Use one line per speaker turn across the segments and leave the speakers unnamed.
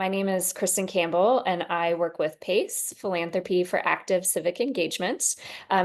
My name is Kristen Campbell, and I work with PACE, Philanthropy for Active Civic Engagement.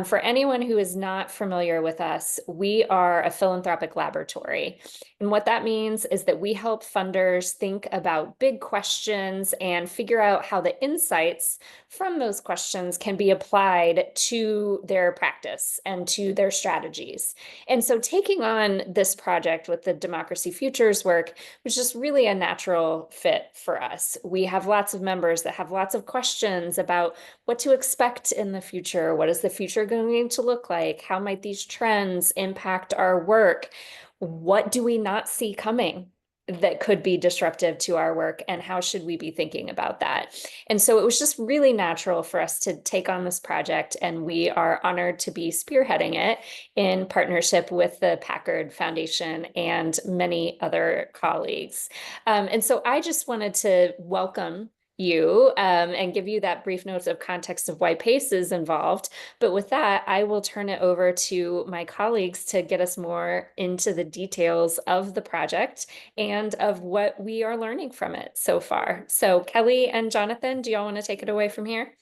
For anyone who is not familiar with us, we are a philanthropic laboratory. And what that means is that we help funders think about big questions and figure out how the insights from those questions can be applied to their practice and to their strategies. And so taking on this project with the Democracy Futures work was just really a natural fit for us. We have lots of members that have lots of questions about what to expect in the future. What is the future going to look like? How might these trends impact our work? What do we not see coming that could be disruptive to our work, and how should we be thinking about that? And so it was just really natural for us to take on this project, and we are honored to be spearheading it in partnership with the Packard Foundation and many other colleagues. And so I just wanted to welcome you and give you that brief notes of context of why PACE is involved. But with that, I will turn it over to my colleagues to get us more into the details of the project and of what we are learning from it so far. So Kelly and Jonathan, do y'all want to take it away from here?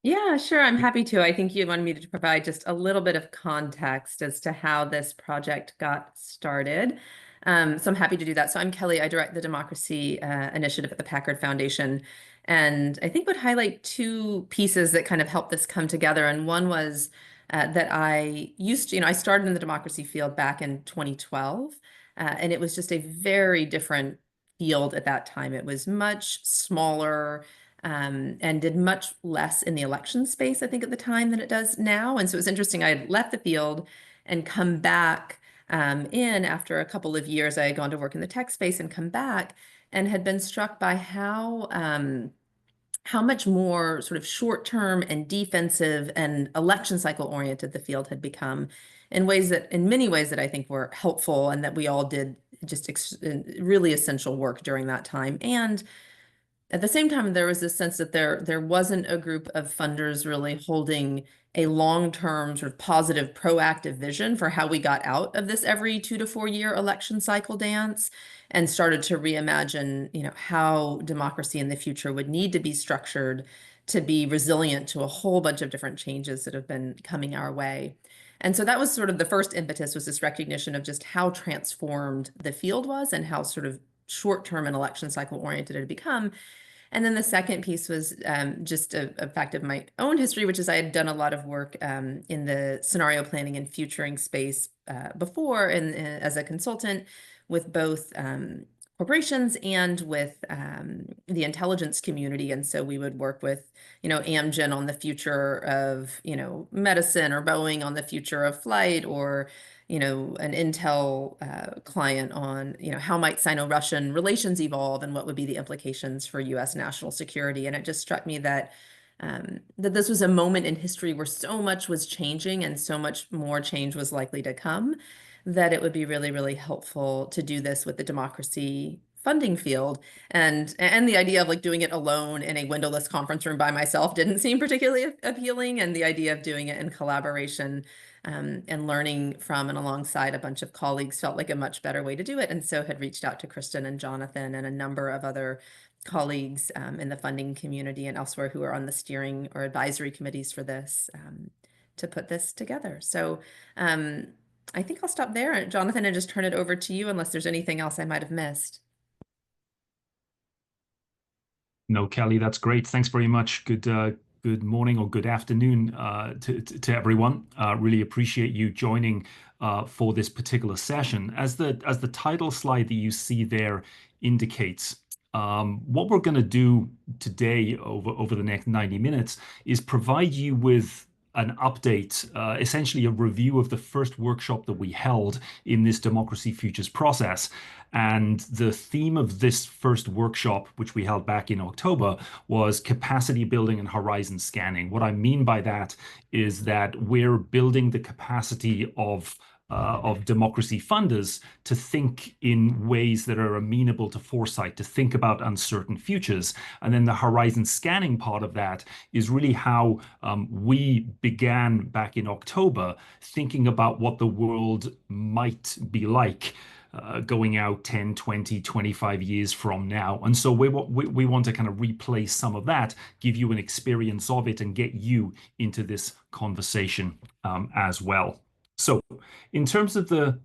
Yeah, sure. I'm happy to. I think you wanted me to provide just a little bit of context as to how this project got started. So I'm happy to do that. So I'm Kelly. I direct the Democracy Initiative at the Packard Foundation. And I think would highlight two pieces that kind of helped this come together. And one was that I started in the democracy field back in 2012. And it was just a very different field at that time. It was much smaller and did much less in the election space, I think, at the time than it does now. And so it was interesting. I had left the field and come back in after a couple of years. I had gone to work in the tech space and come back and had been struck by how much more sort of short-term and defensive and election cycle oriented the field had become in many ways that I think were helpful, and that we all did just really essential work during that time. And at the same time, there was this sense that there wasn't a group of funders really holding a long-term sort of positive, proactive vision for how we got out of this every 2 to 4 year election cycle dance, and started to reimagine, how democracy in the future would need to be structured to be resilient to a whole bunch of different changes that have been coming our way. And so that was sort of the first impetus, was this recognition of just how transformed the field was and how sort of short-term and election cycle oriented it had become. And then the second piece was just a fact of my own history, which is I had done a lot of work in the scenario planning and futuring space before, and as a consultant with both corporations and with the intelligence community. And so we would work with, Amgen on the future of, medicine, or Boeing on the future of flight, or an Intel client on, how might Sino-Russian relations evolve and what would be the implications for US national security. And it just struck me that this was a moment in history where so much was changing and so much more change was likely to come, that it would be really, really helpful to do this with the democracy funding field. And the idea of doing it alone in a windowless conference room by myself didn't seem particularly appealing. And the idea of doing it in collaboration and learning from and alongside a bunch of colleagues felt like a much better way to do it. And so had reached out to Kristen and Jonathan and a number of other colleagues in the funding community and elsewhere who are on the steering or advisory committees for this to put this together. So I think I'll stop there, Jonathan, and just turn it over to you unless there's anything else I might have missed.
No, Kelly, that's great. Thanks very much. Good morning or good afternoon to everyone. Really appreciate you joining for this particular session. As the title slide that you see there indicates, what we're going to do today over the next 90 minutes is provide you with an update, essentially a review of the first workshop that we held in this Democracy Futures process. And the theme of this first workshop, which we held back in October, was capacity building and horizon scanning. What I mean by that is that we're building the capacity of democracy funders to think in ways that are amenable to foresight, to think about uncertain futures. And then the horizon scanning part of that is really how we began back in October thinking about what the world might be like going out 10, 20, 25 years from now. And so we want to kind of replace some of that, give you an experience of it, and get you into this conversation as well. So in terms of the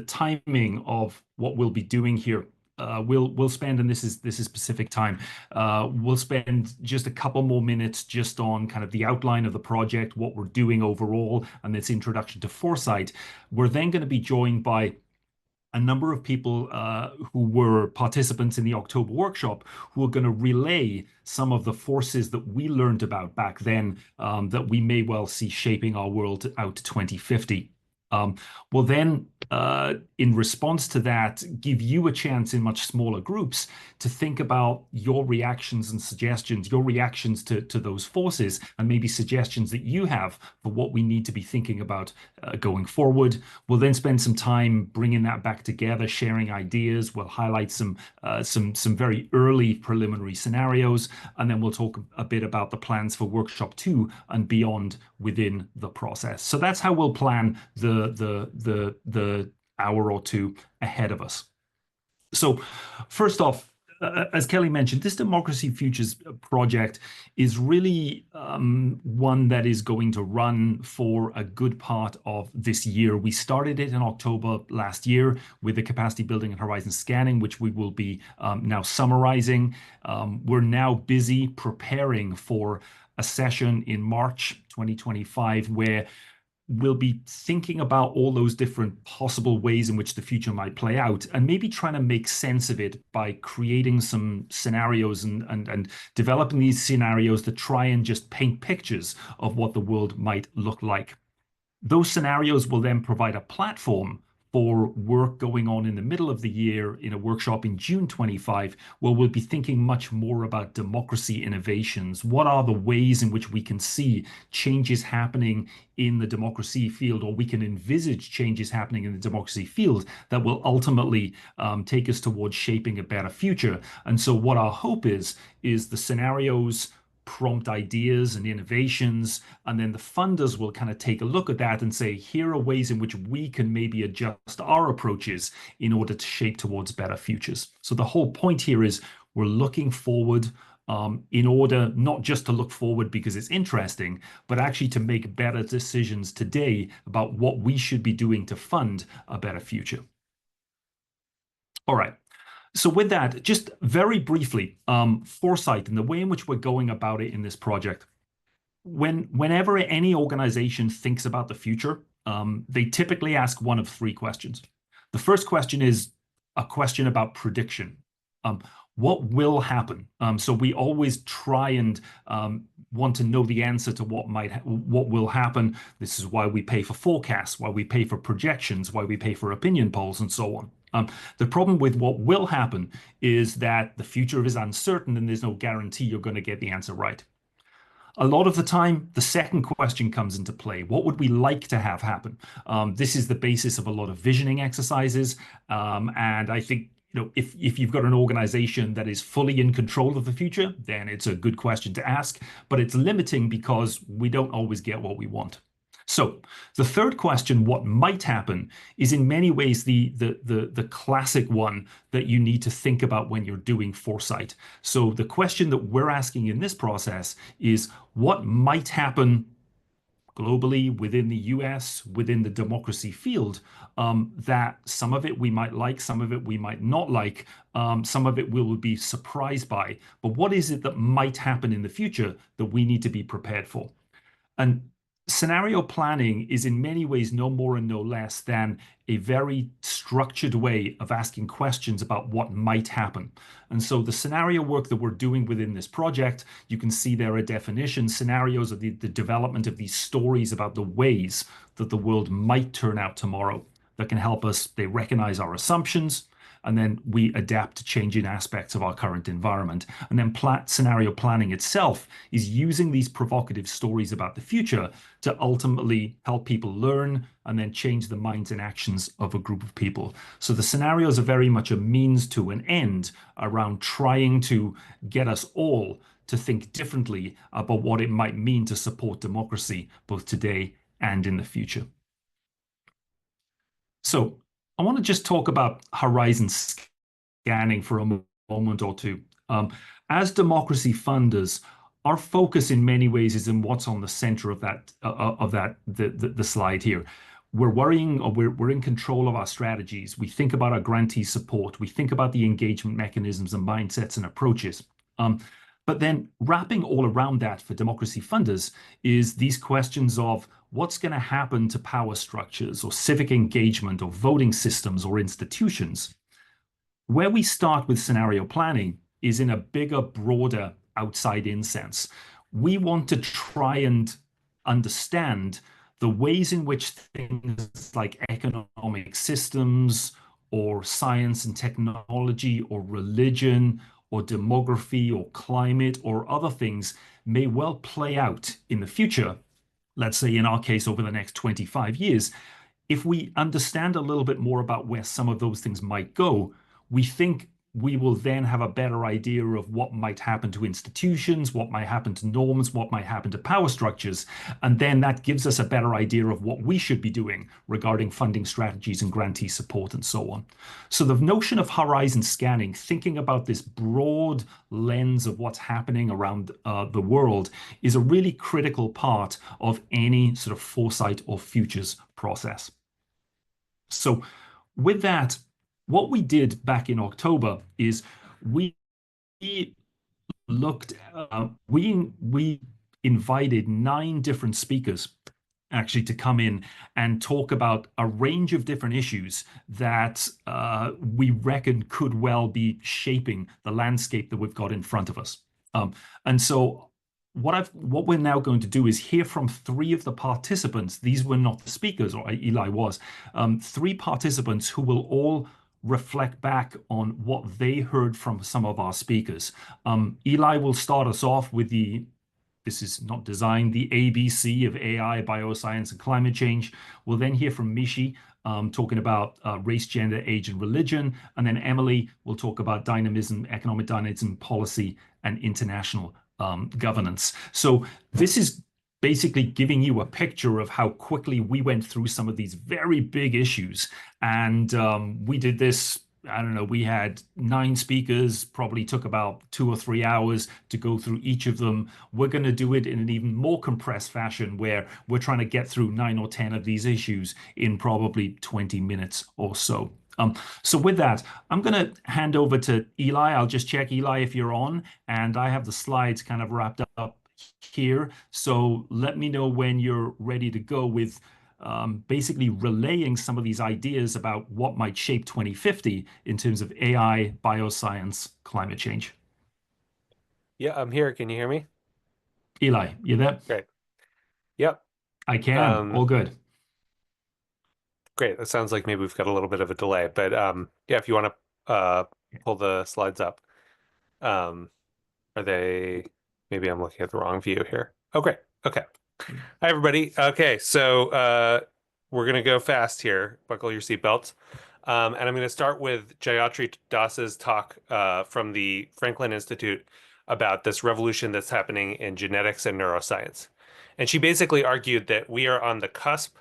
timing of what we'll be doing here, we'll spend, and this is Pacific time, we'll spend just a couple more minutes just on kind of the outline of the project, what we're doing overall, and this introduction to foresight. We're then going to be joined by a number of people who were participants in the October workshop who are going to relay some of the forces that we learned about back then that we may well see shaping our world out to 2050. We'll then, in response to that, give you a chance in much smaller groups to think about your reactions and suggestions, your reactions to those forces, and maybe suggestions that you have for what we need to be thinking about going forward. We'll then spend some time bringing that back together, sharing ideas. We'll highlight some very early preliminary scenarios, and then we'll talk a bit about the plans for workshop 2 and beyond within the process. So that's how we'll plan the hour or two ahead of us. So first off, as Kelly mentioned, this Democracy Futures project is really one that is going to run for a good part of this year. We started it in October last year with the capacity building and horizon scanning, which we will be now summarizing. We're now busy preparing for a session in March 2025 where we'll be thinking about all those different possible ways in which the future might play out, and maybe trying to make sense of it by creating some scenarios and developing these scenarios that try and just paint pictures of what the world might look like. Those scenarios will then provide a platform for work going on in the middle of the year in a workshop in June 25, where we'll be thinking much more about democracy innovations. What are the ways in which we can see changes happening in the democracy field, or we can envisage changes happening in the democracy field that will ultimately take us towards shaping a better future? And so what our hope is the scenarios prompt ideas and innovations, and then the funders will kind of take a look at that and say, here are ways in which we can maybe adjust our approaches in order to shape towards better futures. So the whole point here is we're looking forward in order not just to look forward because it's interesting, but actually to make better decisions today about what we should be doing to fund a better future. All right. So with that, just very briefly, foresight and the way in which we're going about it in this project. Whenever any organization thinks about the future, they typically ask one of 3 questions. The first question is a question about prediction. What will happen? So we always try and want to know the answer to what will happen. This is why we pay for forecasts, why we pay for projections, why we pay for opinion polls, and so on. The problem with what will happen is that the future is uncertain and there's no guarantee you're going to get the answer right. A lot of the time, the second question comes into play. What would we like to have happen? This is the basis of a lot of visioning exercises. And I think, if you've got an organization that is fully in control of the future, then it's a good question to ask. But it's limiting because we don't always get what we want. So the third question, what might happen, is in many ways the classic one that you need to think about when you're doing foresight. So the question that we're asking in this process is what might happen globally, within the US, within the democracy field, that some of it we might like, some of it we might not like, some of it we will be surprised by. But what is it that might happen in the future that we need to be prepared for? And scenario planning is in many ways no more and no less than a very structured way of asking questions about what might happen. And so the scenario work that we're doing within this project, you can see there are definitions, scenarios of the development of these stories about the ways that the world might turn out tomorrow that can help us. They recognize our assumptions, and then we adapt to changing aspects of our current environment. And then scenario planning itself is using these provocative stories about the future to ultimately help people learn and then change the minds and actions of a group of people. So the scenarios are very much a means to an end around trying to get us all to think differently about what it might mean to support democracy, both today and in the future. So I want to just talk about horizon scanning for a moment or two. Um, as democracy funders, our focus in many ways is in what's on the center of the slide here. We're worrying, or we're in control of our strategies. We think about our grantee support. We think about the engagement mechanisms and mindsets and approaches. Um, but then wrapping all around that for democracy funders is these questions of what's going to happen to power structures or civic engagement or voting systems or institutions. Where we start with scenario planning is in a bigger, broader outside in sense. We want to try and understand the ways in which things like economic systems or science and technology or religion or demography or climate or other things may well play out in the future. Let's say in our case, over the next 25 years, if we understand a little bit more about where some of those things might go, we think we will then have a better idea of what might happen to institutions, what might happen to norms, what might happen to power structures. And then that gives us a better idea of what we should be doing regarding funding strategies and grantee support and so on. So the notion of horizon scanning, thinking about this broad lens of what's happening around the world, is a really critical part of any sort of foresight or futures process. So with that, what we did back in October is we looked, we invited 9 different speakers actually to come in and talk about a range of different issues that we reckon could well be shaping the landscape that we've got in front of us. And so what we're now going to do is hear from 3 of the participants. These were not the speakers, or Eli was. 3 participants who will all reflect back on what they heard from some of our speakers. Eli will start us off with this is not designed, the ABC of AI, bioscience, and climate change. We'll then hear from Mishi talking about race, gender, age, and religion. And then Emily will talk about dynamism, economic dynamism, policy, and international governance. So this is basically giving you a picture of how quickly we went through some of these very big issues. And we did this, I don't know, we had 9 speakers, probably took about 2 or 3 hours to go through each of them. We're going to do it in an even more compressed fashion where we're trying to get through 9 or 10 of these issues in probably 20 minutes or so. So with that, I'm going to hand over to Eli. I'll just check, Eli, if you're on, and I have the slides kind of wrapped up here. So let me know when you're ready to go with basically relaying some of these ideas about what might shape 2050 in terms of AI, bioscience, climate change.
Yeah, I'm here. Can you hear me?
Eli, you there?
Great. Yep.
I can. All good.
Great. That sounds like maybe we've got a little bit of a delay, but yeah, if you want to pull the slides up. Are they, maybe I'm looking at the wrong view here. Oh, great. Okay. Hi, everybody. Okay, so we're going to go fast here. Buckle your seatbelts. And I'm going to start with Jayatri Das's talk from the Franklin Institute about this revolution that's happening in genetics and neuroscience. And she basically argued that we are on the cusp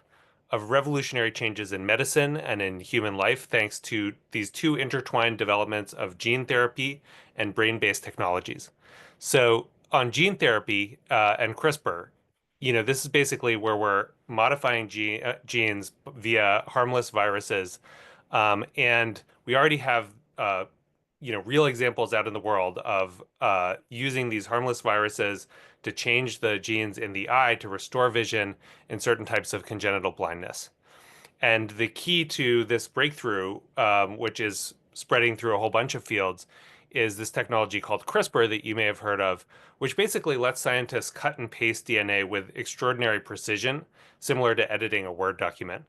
of revolutionary changes in medicine and in human life, thanks to these 2 intertwined developments of gene therapy and brain-based technologies. So on gene therapy and CRISPR, this is basically where we're modifying genes via harmless viruses. And we already have, real examples out in the world of using these harmless viruses to change the genes in the eye to restore vision in certain types of congenital blindness. And the key to this breakthrough, which is spreading through a whole bunch of fields, is this technology called CRISPR that you may have heard of, which basically lets scientists cut and paste DNA with extraordinary precision, similar to editing a Word document.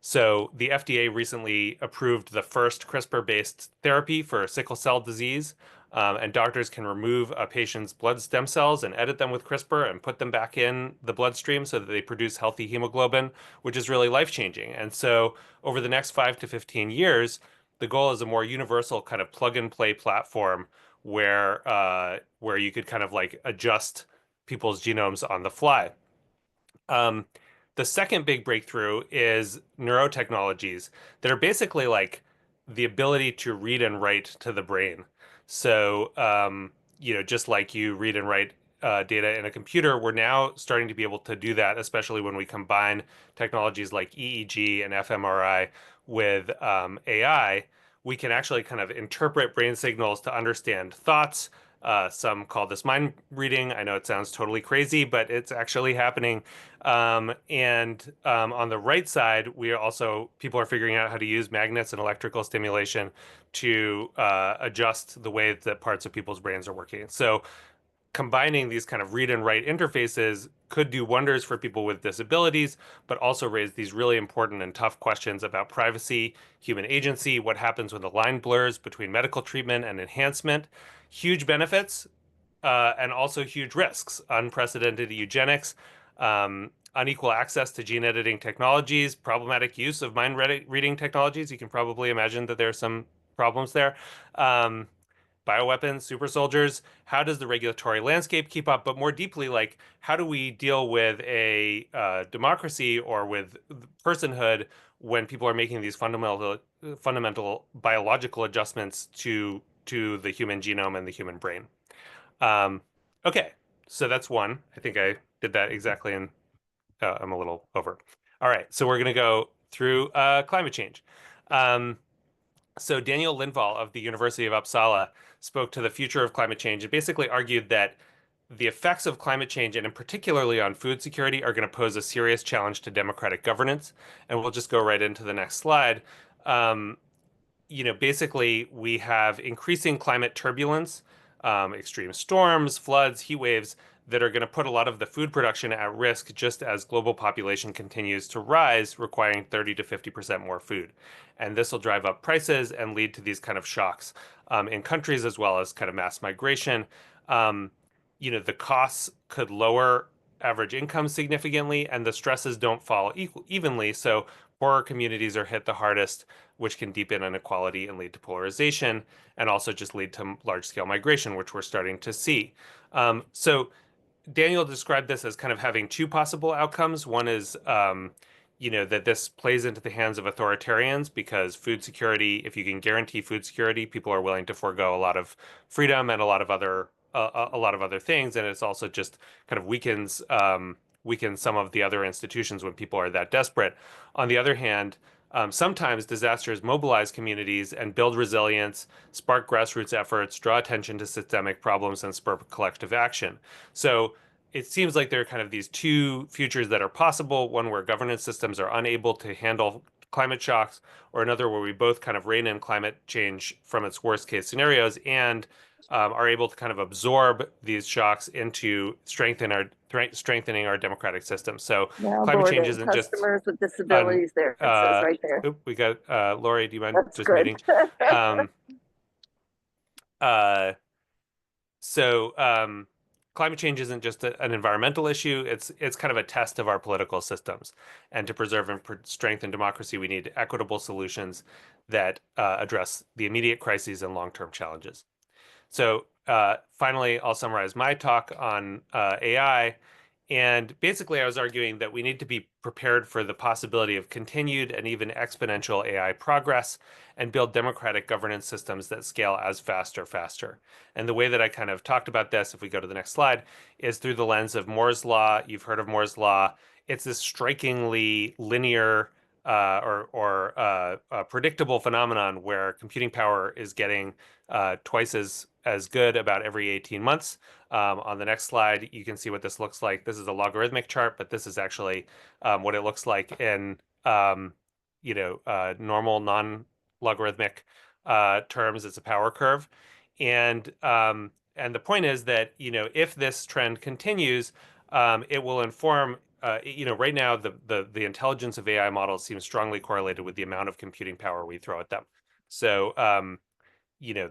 So the FDA recently approved the first CRISPR-based therapy for sickle cell disease, and doctors can remove a patient's blood stem cells and edit them with CRISPR and put them back in the bloodstream so that they produce healthy hemoglobin, which is really life-changing. And so over the next 5 to 15 years, the goal is a more universal kind of plug-and-play platform where you could kind of like adjust people's genomes on the fly. The second big breakthrough is neurotechnologies that are basically like the ability to read and write to the brain. So, just like you read and write data in a computer, we're now starting to be able to do that, especially when we combine technologies like EEG and fMRI with AI. We can actually kind of interpret brain signals to understand thoughts. Some call this mind reading. I know it sounds totally crazy, but it's actually happening. On the right side, people are figuring out how to use magnets and electrical stimulation to adjust the way that parts of people's brains are working. So combining these kind of read and write interfaces could do wonders for people with disabilities, but also raise these really important and tough questions about privacy, human agency, what happens when the line blurs between medical treatment and enhancement. Huge benefits, and also huge risks. Unprecedented eugenics, unequal access to gene editing technologies, problematic use of mind reading technologies. You can probably imagine that there are some problems there. Um, Bioweapons, super soldiers. How does the regulatory landscape keep up? But more deeply, like, how do we deal with a democracy or with personhood when people are making these fundamental biological adjustments to the human genome and the human brain? Okay, so that's one. I think I did that exactly, and I'm a little over. All right, so we're going to go through climate change. So Daniel Lindvall of the University of Uppsala spoke to the future of climate change and basically argued that the effects of climate change, and in particularly on food security, are going to pose a serious challenge to democratic governance. And we'll just go right into the next slide. Um, basically we have increasing climate turbulence, extreme storms, floods, heat waves that are going to put a lot of the food production at risk just as global population continues to rise, requiring 30 to 50% more food. And this will drive up prices and lead to these kind of shocks in countries as well as kind of mass migration. The costs could lower average income significantly, and the stresses don't fall evenly. So poorer communities are hit the hardest, which can deepen inequality and lead to polarization, and also just lead to large-scale migration, which we're starting to see. So Daniel described this as kind of having two possible outcomes. One is, that this plays into the hands of authoritarians because food security, if you can guarantee food security, people are willing to forego a lot of freedom and a lot of other things, and it's also just kind of weakens some of the other institutions when people are that desperate. On the other hand, sometimes disasters mobilize communities and build resilience, spark grassroots efforts, draw attention to systemic problems, and spur collective action. So it seems like there are kind of these two futures that are possible, one where governance systems are unable to handle climate shocks, or another where we both kind of rein in climate change from its worst case scenarios and are able to kind of absorb these shocks into strengthening our democratic system. So
Now
climate change
boarding
isn't just
customers with
on,
disabilities there. It says right there.
we got Lori, do you mind
That's
just
good.
muting? Um, uh, so climate change isn't just an environmental issue, it's kind of a test of our political systems. And to preserve and strengthen democracy, we need equitable solutions that address the immediate crises and long-term challenges. So finally, I'll summarize my talk on AI. And basically, I was arguing that we need to be prepared for the possibility of continued and even exponential AI progress and build democratic governance systems that scale as fast or faster. And the way that I kind of talked about this, if we go to the next slide, is through the lens of Moore's Law. You've heard of Moore's Law. It's this strikingly linear or predictable phenomenon where computing power is getting twice as good about every 18 months. On the next slide, you can see what this looks like. This is a logarithmic chart, but this is actually what it looks like in normal non-logarithmic terms. It's a power curve, and the point is that if this trend continues, it will inform. Right now the intelligence of AI models seems strongly correlated with the amount of computing power we throw at them. So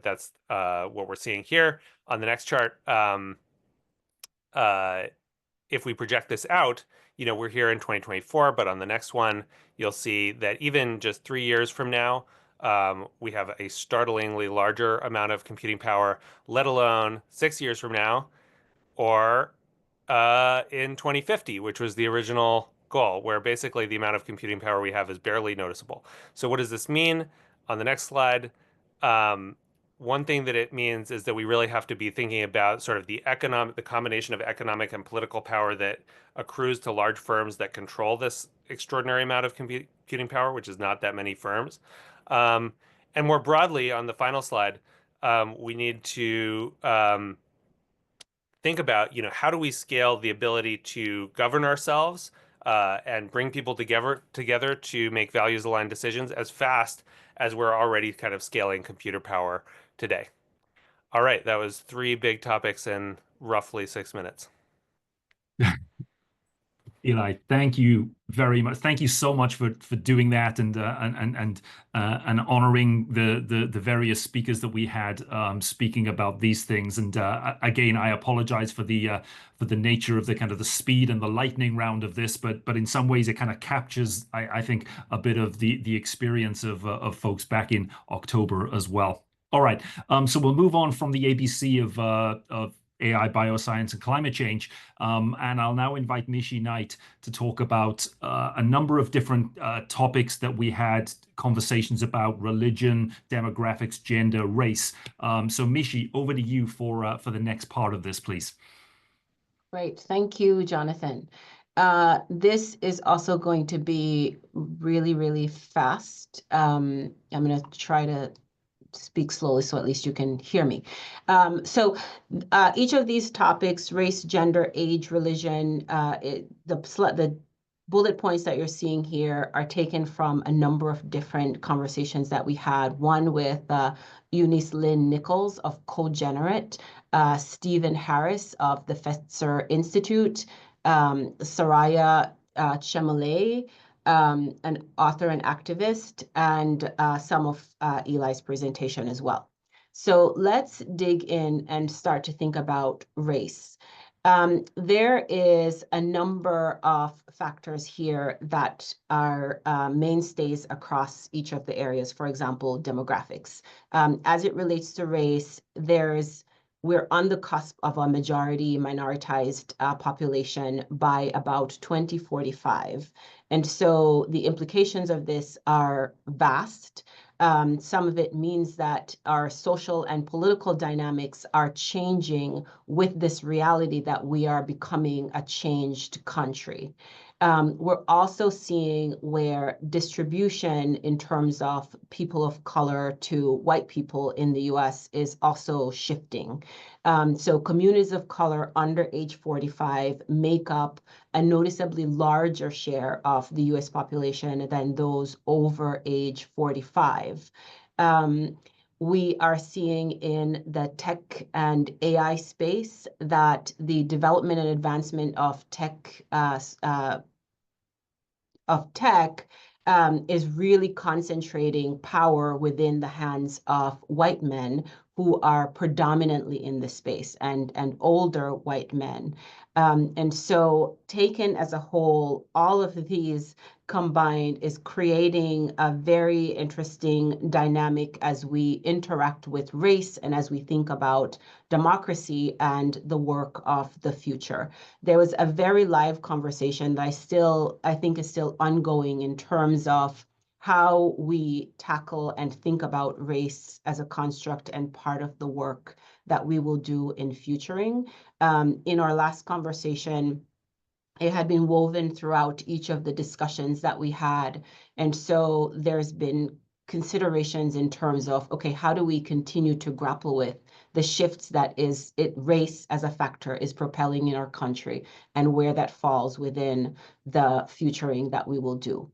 that's what we're seeing here on the next chart. If we project this out, we're here in 2024, but on the next one, you'll see that even just 3 years from now, we have a startlingly larger amount of computing power, let alone 6 years from now, or in 2050, which was the original goal, where basically the amount of computing power we have is barely noticeable. So what does this mean? On the next slide, one thing that it means is that we really have to be thinking about sort of the combination of economic and political power that accrues to large firms that control this extraordinary amount of computing power, which is not that many firms. And more broadly, on the final slide, we need to think about, how do we scale the ability to govern ourselves and bring people together to make values-aligned decisions as fast as we're already kind of scaling computer power today. All right, that was 3 big topics in roughly 6 minutes.
Eli, thank you very much. Thank you so much for doing that and honoring the various speakers that we had speaking about these things. And again, I apologize for the nature of the kind of the speed and the lightning round of this, but in some ways it kind of captures, I think, a bit of the experience of folks back in October as well. All right, so we'll move on from the ABC of AI, bioscience, and climate change. And I'll now invite Mishi Knight to talk about a number of different topics that we had conversations about: religion, demographics, gender, race. So Mishi, over to you for the next part of this, please.
Great. Thank you, Jonathan. This is also going to be really, really fast. I'm going to try to speak slowly so at least you can hear me. So each of these topics, race, gender, age, religion, the bullet points that you're seeing here are taken from a number of different conversations that we had. One with Eunice Lynn Nichols of Cogenerate, Stephen Harris of the Fetzer Institute, Soraya Chemale, an author and activist, and some of Eli's presentation as well. So let's dig in and start to think about race. There is a number of factors here that are mainstays across each of the areas. For example, demographics. As it relates to race, we're on the cusp of a majority minoritized population by about 2045. And so the implications of this are vast. Some of it means that our social and political dynamics are changing with this reality that we are becoming a changed country. We're also seeing where distribution in terms of people of color to white people in the US is also shifting. So communities of color under age 45 make up a noticeably larger share of the US population than those over age 45. We are seeing in the tech and AI space that the development and advancement of tech is really concentrating power within the hands of white men who are predominantly in the space, and older white men. And so taken as a whole, all of these combined is creating a very interesting dynamic as we interact with race and as we think about democracy and the work of the future. There was a very live conversation that I think is still ongoing in terms of how we tackle and think about race as a construct and part of the work that we will do in futuring. In our last conversation, it had been woven throughout each of the discussions that we had. And so there's been considerations in terms of, okay, how do we continue to grapple with the shifts that race as a factor is propelling in our country and where that falls within the futuring that we will do.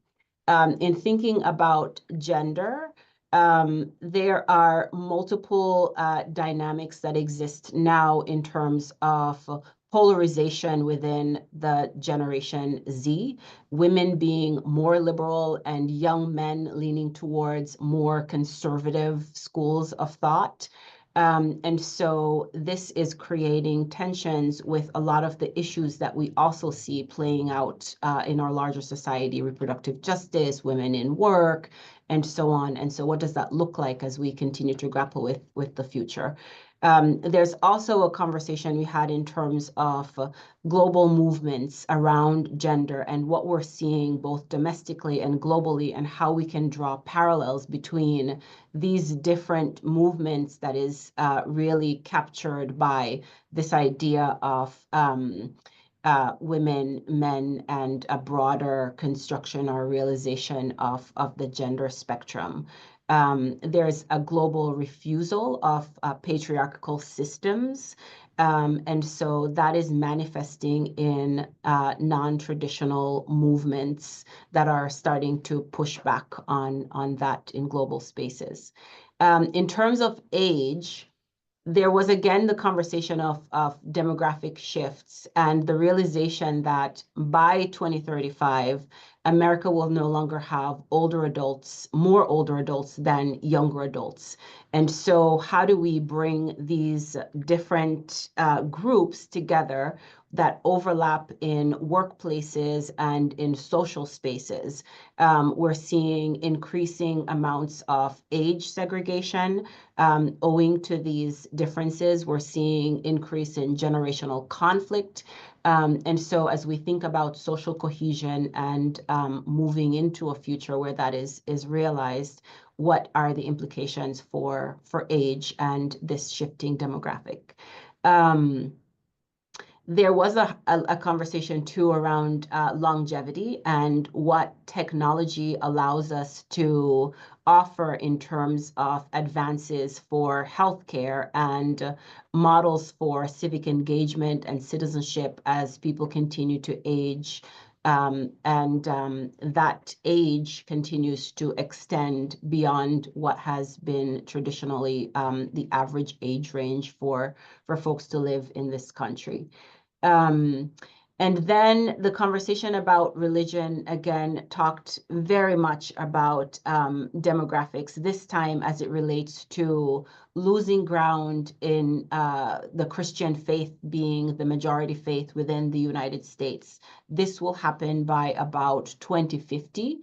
In thinking about gender, there are multiple dynamics that exist now in terms of polarization within the Generation Z, women being more liberal and young men leaning towards more conservative schools of thought. And so this is creating tensions with a lot of the issues that we also see playing out in our larger society: reproductive justice, women in work, and so on. And so what does that look like as we continue to grapple with the future? There's also a conversation we had in terms of global movements around gender and what we're seeing both domestically and globally, and how we can draw parallels between these different movements that is really captured by this idea of women, men, and a broader construction or realization of the gender spectrum. There's a global refusal of patriarchal systems. And so that is manifesting in non-traditional movements that are starting to push back on that in global spaces. In terms of age, there was again the conversation of demographic shifts and the realization that by 2035, America will no longer have older adults, more older adults than younger adults. And so how do we bring these different groups together that overlap in workplaces and in social spaces? We're seeing increasing amounts of age segregation. Owing to these differences, we're seeing increase in generational conflict. And so as we think about social cohesion and moving into a future where that is realized, what are the implications for age and this shifting demographic? There was a conversation too around longevity and what technology allows us to offer in terms of advances for healthcare and models for civic engagement and citizenship as people continue to age. That age continues to extend beyond what has been traditionally the average age range for folks to live in this country. And then the conversation about religion, again, talked very much about demographics, this time as it relates to losing ground in the Christian faith being the majority faith within the United States. This will happen by about 2050,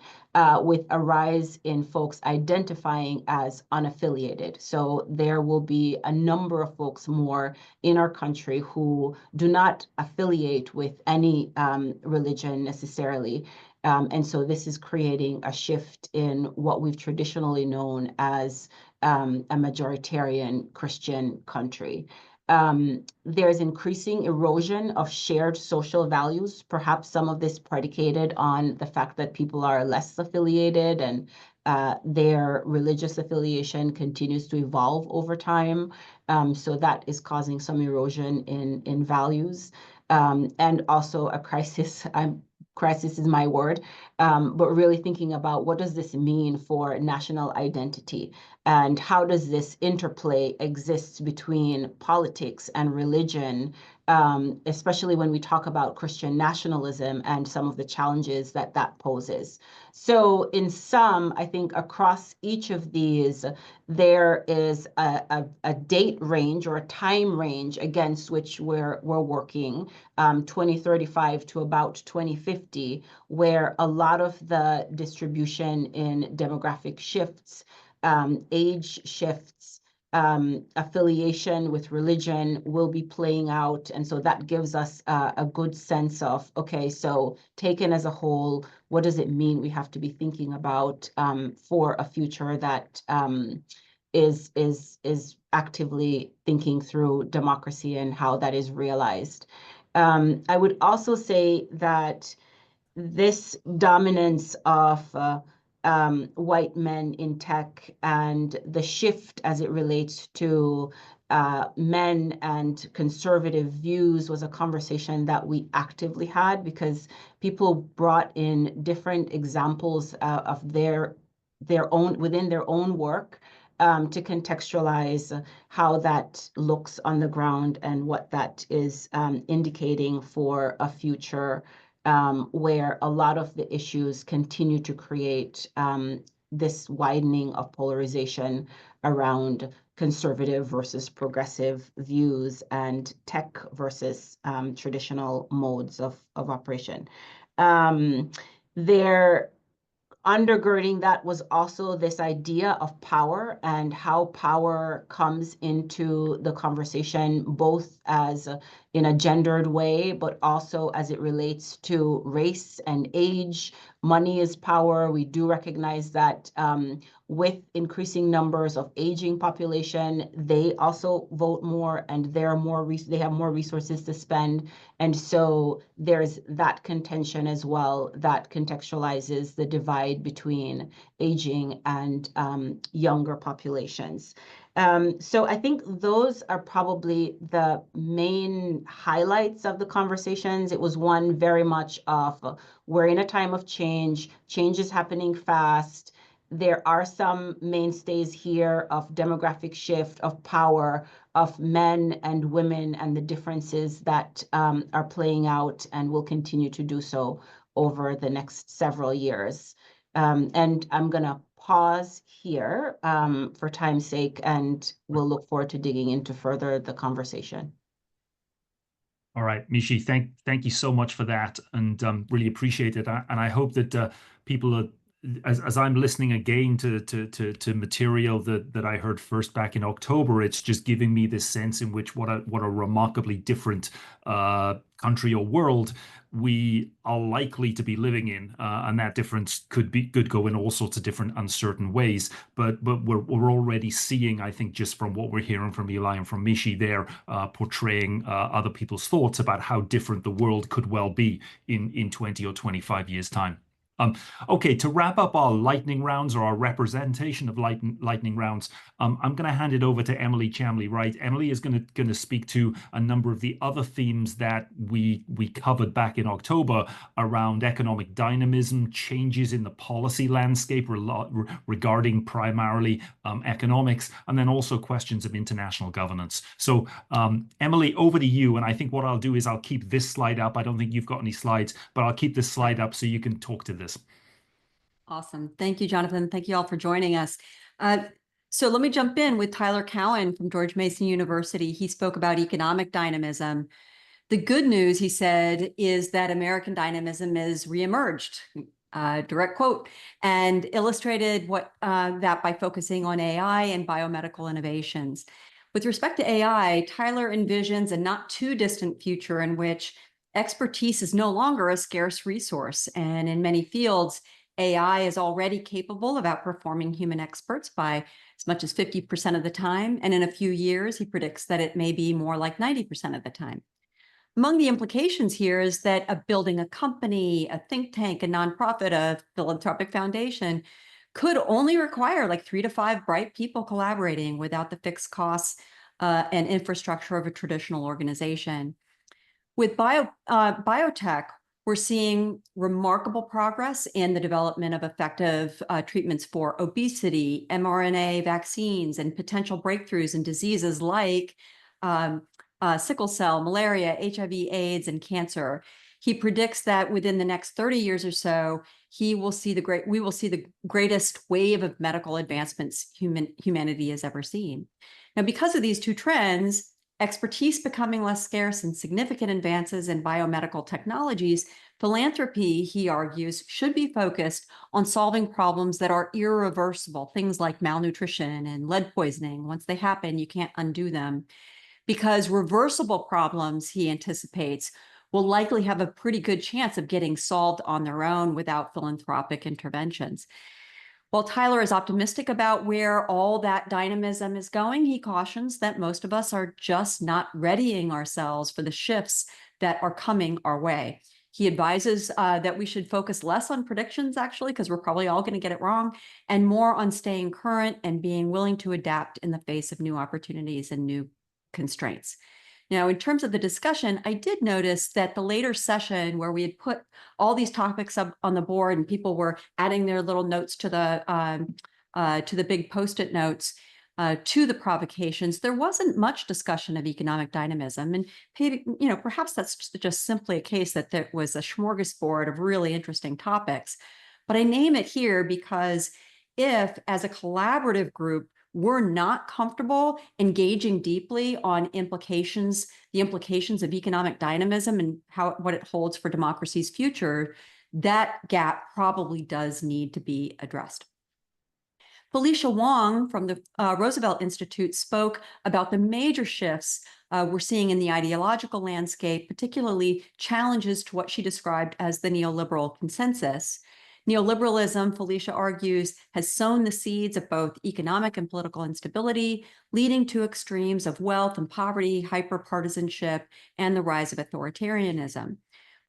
with a rise in folks identifying as unaffiliated. So there will be a number of folks more in our country who do not affiliate with any religion necessarily. And so this is creating a shift in what we've traditionally known as a majoritarian Christian country. There's increasing erosion of shared social values, perhaps some of this predicated on the fact that people are less affiliated and their religious affiliation continues to evolve over time. So that is causing some erosion in values, and also a crisis. Crisis is my word, but really thinking about what does this mean for national identity and how does this interplay exist between politics and religion, especially when we talk about Christian nationalism and some of the challenges that poses. So in sum, I think across each of these, there is a date range or a time range against which we're working, 2035 to about 2050, where a lot of the distribution in demographic shifts, age shifts, affiliation with religion will be playing out. And so that gives us a good sense of, okay, so taken as a whole, what does it mean we have to be thinking about for a future that is actively thinking through democracy and how that is realized. I would also say that this dominance of white men in tech and the shift as it relates to men and conservative views was a conversation that we actively had, because people brought in different examples of their own within their own work to contextualize how that looks on the ground and what that is indicating for a future where a lot of the issues continue to create this widening of polarization around conservative versus progressive views and tech versus traditional modes of operation. There undergirding that was also this idea of power and how power comes into the conversation, both as in a gendered way, but also as it relates to race and age. Money is power. We do recognize that with increasing numbers of aging population, they also vote more, and they have more resources to spend. And so there's that contention as well that contextualizes the divide between aging and younger populations. So I think those are probably the main highlights of the conversations. It was one very much of, we're in a time of change. Change is happening fast. There are some mainstays here of demographic shift, of power, of men and women, and the differences that are playing out and will continue to do so over the next several years. And I'm going to pause here for time's sake, and we'll look forward to digging into further the conversation.
All right, Mishi, thank you so much for that, and really appreciate it. And I hope that people are, as I'm listening again to material that I heard first back in October, it's just giving me this sense in which what a remarkably different country or world we are likely to be living in, and that difference could go in all sorts of different uncertain ways. But we're already seeing, I think, just from what we're hearing from Eli and from Mishi there, portraying other people's thoughts about how different the world could well be in 20 or 25 years' time. Okay, to wrap up our lightning rounds, or our representation of lightning rounds, I'm going to hand it over to Emily Chamley. Right, Emily is going to speak to a number of the other themes that we covered back in October around economic dynamism, changes in the policy landscape regarding primarily economics, and then also questions of international governance. So, Emily, over to you. And I think what I'll do is I'll keep this slide up. I don't think you've got any slides, but I'll keep this slide up so you can talk to this.
Awesome. Thank you, Jonathan. Thank you all for joining us. So let me jump in with Tyler Cowen from George Mason University. He spoke about economic dynamism. The good news, he said, is that American dynamism is reemerged, direct quote, and illustrated that by focusing on AI and biomedical innovations. With respect to AI, Tyler envisions a not too distant future in which expertise is no longer a scarce resource, and in many fields, AI is already capable of outperforming human experts by as much as 50% of the time. And in a few years, he predicts that it may be more like 90% of the time. Among the implications here is that building a company, a think tank, a nonprofit, a philanthropic foundation could only require like 3 to 5 bright people collaborating without the fixed costs and infrastructure of a traditional organization. With biotech, we're seeing remarkable progress in the development of effective treatments for obesity, mRNA vaccines, and potential breakthroughs in diseases like sickle cell, malaria, HIV, AIDS, and cancer. He predicts that within the next 30 years or so, we will see the greatest wave of medical advancements humanity has ever seen. Now, because of these two trends, expertise becoming less scarce and significant advances in biomedical technologies, philanthropy, he argues, should be focused on solving problems that are irreversible, things like malnutrition and lead poisoning. Once they happen, you can't undo them. Because reversible problems, he anticipates, will likely have a pretty good chance of getting solved on their own without philanthropic interventions. While Tyler is optimistic about where all that dynamism is going, he cautions that most of us are just not readying ourselves for the shifts that are coming our way. He advises that we should focus less on predictions, actually, because we're probably all going to get it wrong, and more on staying current and being willing to adapt in the face of new opportunities and new constraints. Now, in terms of the discussion, I did notice that the later session where we had put all these topics up on the board and people were adding their little notes to the big Post-it notes to the provocations, there wasn't much discussion of economic dynamism. And perhaps that's just simply a case that there was a smorgasbord of really interesting topics. But I name it here because if, as a collaborative group, we're not comfortable engaging deeply on the implications of economic dynamism and what it holds for democracy's future, that gap probably does need to be addressed. Felicia Wong from the Roosevelt Institute spoke about the major shifts we're seeing in the ideological landscape, particularly challenges to what she described as the neoliberal consensus. Neoliberalism, Felicia argues, has sown the seeds of both economic and political instability, leading to extremes of wealth and poverty, hyperpartisanship, and the rise of authoritarianism.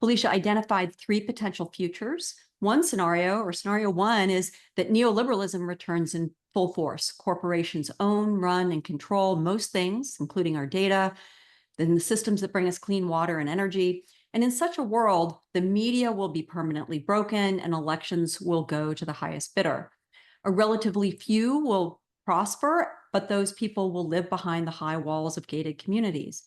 Felicia identified 3 potential futures. One scenario, or scenario 1, is that neoliberalism returns in full force. Corporations own, run, and control most things, including our data, then the systems that bring us clean water and energy. And in such a world, the media will be permanently broken and elections will go to the highest bidder. A relatively few will prosper, but those people will live behind the high walls of gated communities.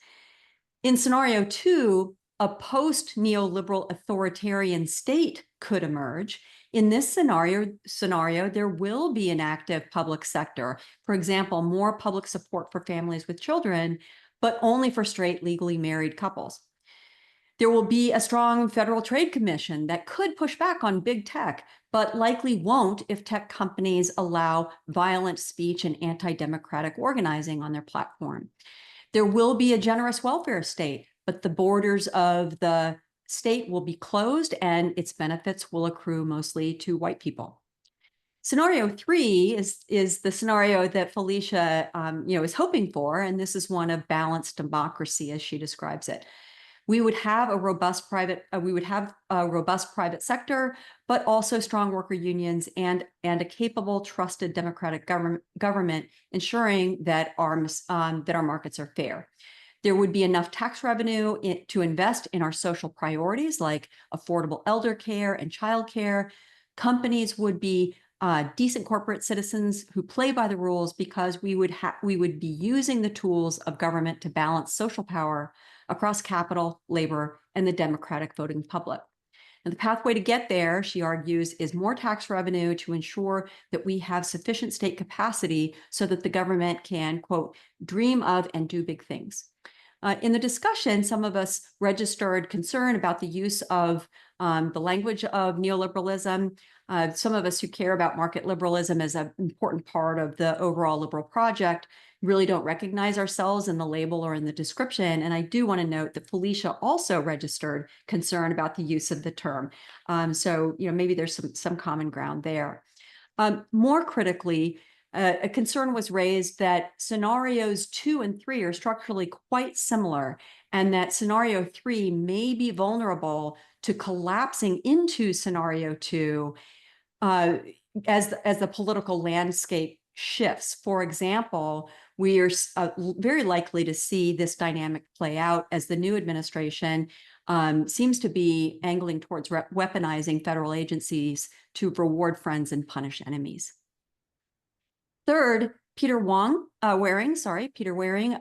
In scenario 2, a post-neoliberal authoritarian state could emerge. In this scenario, there will be an active public sector. For example, more public support for families with children, but only for straight, legally married couples. There will be a strong federal trade commission that could push back on big tech, but likely won't if tech companies allow violent speech and anti-democratic organizing on their platform. There will be a generous welfare state, but the borders of the state will be closed and its benefits will accrue mostly to white people. Scenario 3 is the scenario that Felicia is hoping for, and this is one of balanced democracy, as she describes it. We would have a robust private sector, but also strong worker unions and a capable, trusted democratic government, ensuring that our markets are fair. There would be enough tax revenue to invest in our social priorities like affordable elder care and childcare. Companies would be decent corporate citizens who play by the rules because we would be using the tools of government to balance social power across capital, labor, and the democratic voting public. And the pathway to get there, she argues, is more tax revenue to ensure that we have sufficient state capacity so that the government can, quote, dream of and do big things. In the discussion, some of us registered concern about the use of the language of neoliberalism. Some of us who care about market liberalism as an important part of the overall liberal project really don't recognize ourselves in the label or in the description. And I do want to note that Felicia also registered concern about the use of the term. So maybe there's some common ground there. More critically, a concern was raised that scenarios 2 and 3 are structurally quite similar, and that scenario 3 may be vulnerable to collapsing into scenario 2 as the political landscape shifts. For example, we are very likely to see this dynamic play out as the new administration seems to be angling towards weaponizing federal agencies to reward friends and punish enemies. Third, Peter Waring of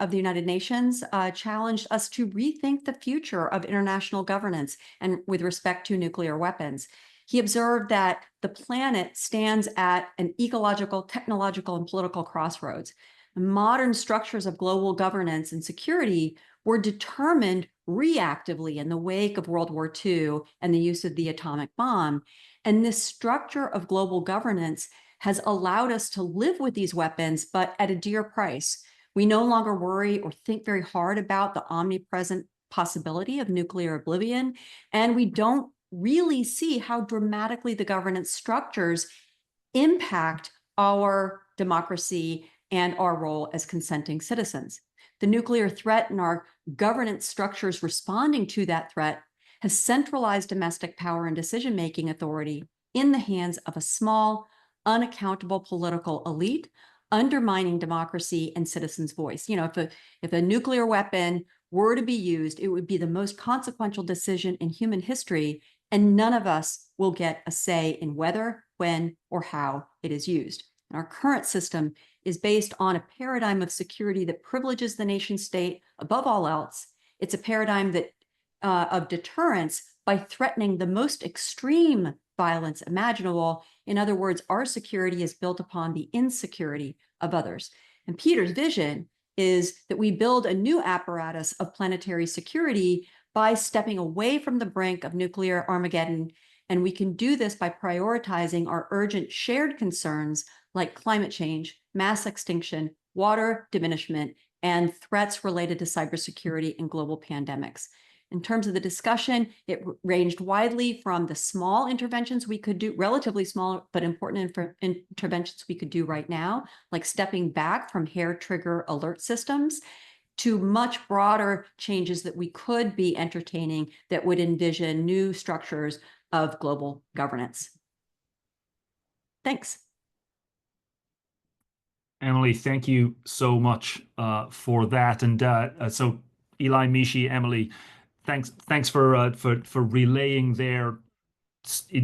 the United Nations challenged us to rethink the future of international governance and with respect to nuclear weapons. He observed that the planet stands at an ecological, technological, and political crossroads. Modern structures of global governance and security were determined reactively in the wake of World War II and the use of the atomic bomb. And this structure of global governance has allowed us to live with these weapons, but at a dear price. We no longer worry or think very hard about the omnipresent possibility of nuclear oblivion, and we don't really see how dramatically the governance structures impact our democracy and our role as consenting citizens. The nuclear threat and our governance structures responding to that threat has centralized domestic power and decision-making authority in the hands of a small, unaccountable political elite, undermining democracy and citizens' voice. If a nuclear weapon were to be used, it would be the most consequential decision in human history, and none of us will get a say in whether, when, or how it is used. And our current system is based on a paradigm of security that privileges the nation state above all else. It's a paradigm that of deterrence by threatening the most extreme violence imaginable. In other words, our security is built upon the insecurity of others. And Peter's vision is that we build a new apparatus of planetary security by stepping away from the brink of nuclear Armageddon And we can do this by prioritizing our urgent shared concerns like climate change, mass extinction, water diminishment, and threats related to cybersecurity and global pandemics. In terms of the discussion, it ranged widely from the small interventions we could do, relatively small but important interventions we could do right now, like stepping back from hair trigger alert systems, to much broader changes that we could be entertaining that would envision new structures of global governance. Thanks.
Emily, thank you so much for that. And so Eli, Mishi, Emily, thanks for relaying there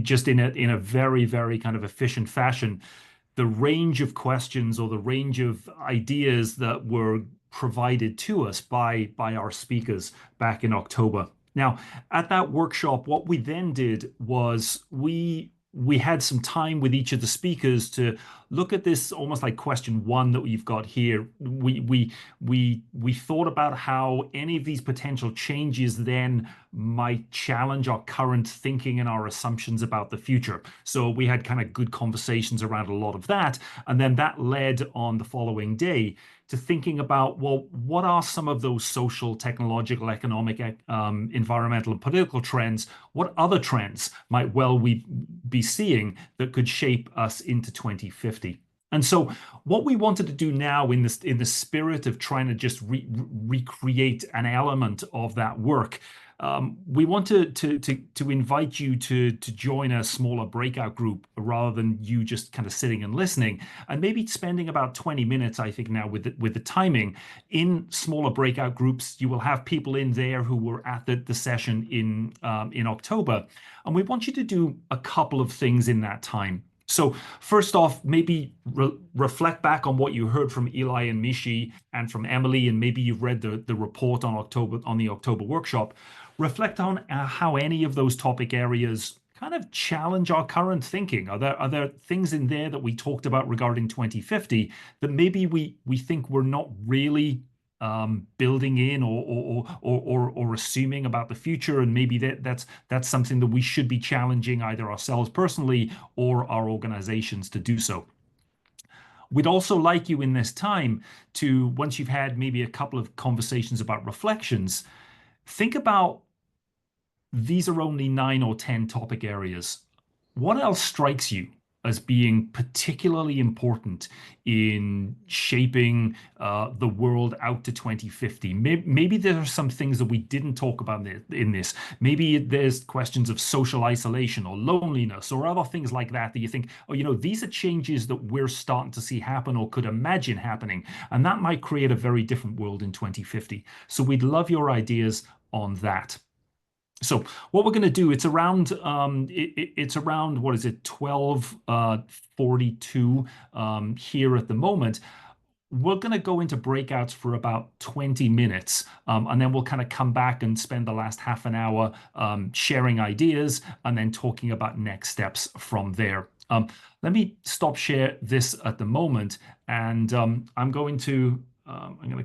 just in a very, very kind of efficient fashion the range of questions or the range of ideas that were provided to us by our speakers back in October. Now, at that workshop, what we then did was we had some time with each of the speakers to look at this almost like question one that we've got here. We thought about how any of these potential changes then might challenge our current thinking and our assumptions about the future. So we had kind of good conversations around a lot of that. And then that led on the following day to thinking about, well, what are some of those social, technological, economic, environmental, and political trends? What other trends might well we be seeing that could shape us into 2050? And so what we wanted to do now in the spirit of trying to just recreate an element of that work, we want to invite you to join a smaller breakout group rather than you just kind of sitting and listening, and maybe spending about 20 minutes, I think now with the timing, in smaller breakout groups. You will have people in there who were at the session in October, and we want you to do a couple of things in that time. So first off, maybe reflect back on what you heard from Eli and Mishi and from Emily, and maybe you've read the report on the October workshop. Reflect on how any of those topic areas kind of challenge our current thinking. Are there things in there that we talked about regarding 2050 that maybe we think we're not really building in or assuming about the future, and maybe that's something that we should be challenging either ourselves personally or our organizations to do so. We'd also like you in this time to, once you've had maybe a couple of conversations about reflections, think about these are only 9 or 10 topic areas. What else strikes you as being particularly important in shaping the world out to 2050? Maybe there are some things that we didn't talk about in this. Maybe there's questions of social isolation or loneliness or other things like that you think, oh, these are changes that we're starting to see happen or could imagine happening. And that might create a very different world in 2050. So we'd love your ideas on that. So what we're going to do, it's around what is it, 12:42 here at the moment. We're going to go into breakouts for about 20 minutes, and then we'll kind of come back and spend the last half an hour sharing ideas and then talking about next steps from there. Let me stop share this at the moment, and I'm going to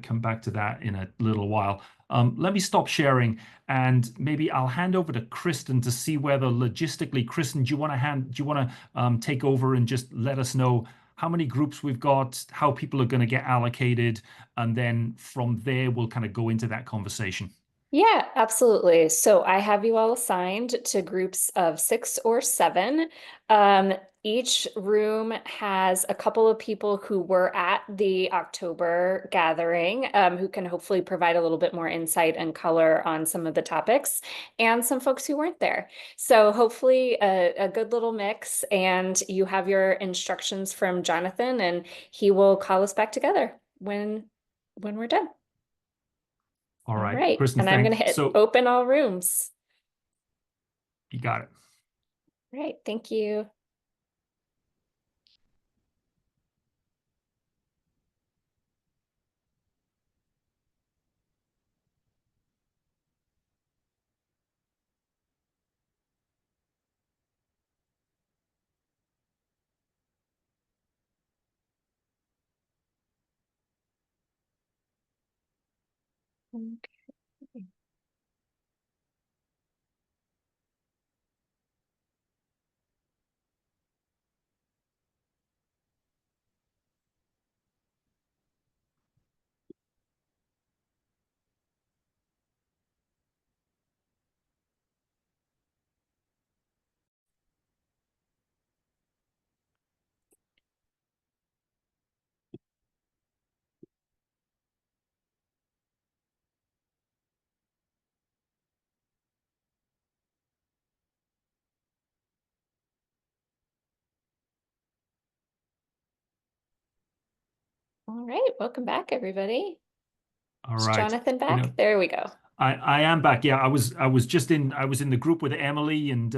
come back to that in a little while. Let me stop sharing, and maybe I'll hand over to Kristen to see whether logistically, Kristen, do you want to take over and just let us know how many groups we've got, how people are going to get allocated, and then from there we'll kind of go into that conversation.
Yeah, absolutely. So I have you all assigned to groups of 6 or 7. Each room has a couple of people who were at the October gathering, who can hopefully provide a little bit more insight and color on some of the topics, and some folks who weren't there. So hopefully a good little mix, and you have your instructions from Jonathan, and he will call us back together when we're done.
All right,
right.
Kristen,
and I'm going to hit open all rooms.
You got it.
Right. Thank you. Okay. All right, welcome back, everybody.
All
Is
right.
Jonathan back?
You know,
There we go.
I am back. Yeah, I was in the group with Emily and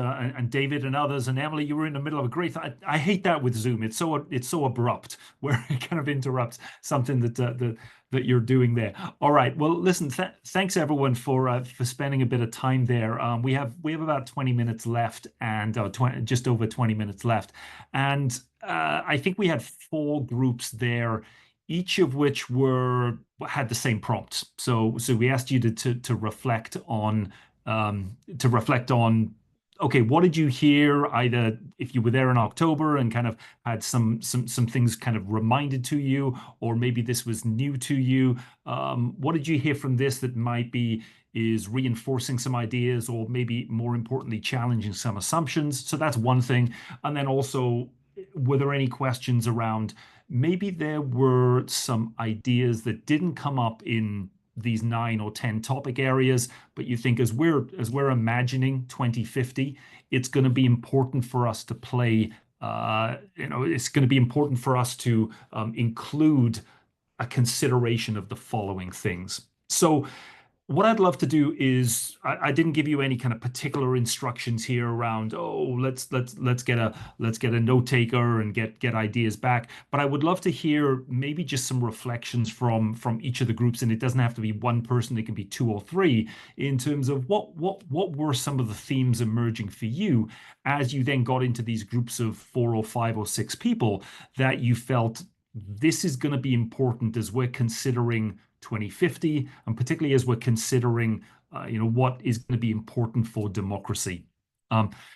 David and others. And Emily, you were in the middle of a great. I hate that with Zoom. It's so abrupt where it kind of interrupts something that you're doing there. All right. Well, listen. Thanks everyone for spending a bit of time there. We have about 20 minutes left, and just over 20 minutes left, and I think we had 4 groups there, each of which had the same prompts. So we asked you to reflect on okay, what did you hear, either if you were there in October and kind of had some things kind of reminded to you, or maybe this was new to you. What did you hear from this that might be is reinforcing some ideas, or maybe more importantly challenging some assumptions? So that's one thing. And then also, were there any questions around maybe there were some ideas that didn't come up in these 9 or 10 topic areas, but you think as we're imagining 2050, it's going to be important for us to play, it's going to be important for us to include a consideration of the following things. So what I'd love to do is, I didn't give you any kind of particular instructions here around, oh, let's get a note taker and get ideas back. But I would love to hear maybe just some reflections from each of the groups, and it doesn't have to be one person; it can be 2 or 3, in terms of what were some of the themes emerging for you as you then got into these groups of 4 or 5 or 6 people that you felt this is going to be important as we're considering 2050, and particularly as we're considering, what is going to be important for democracy.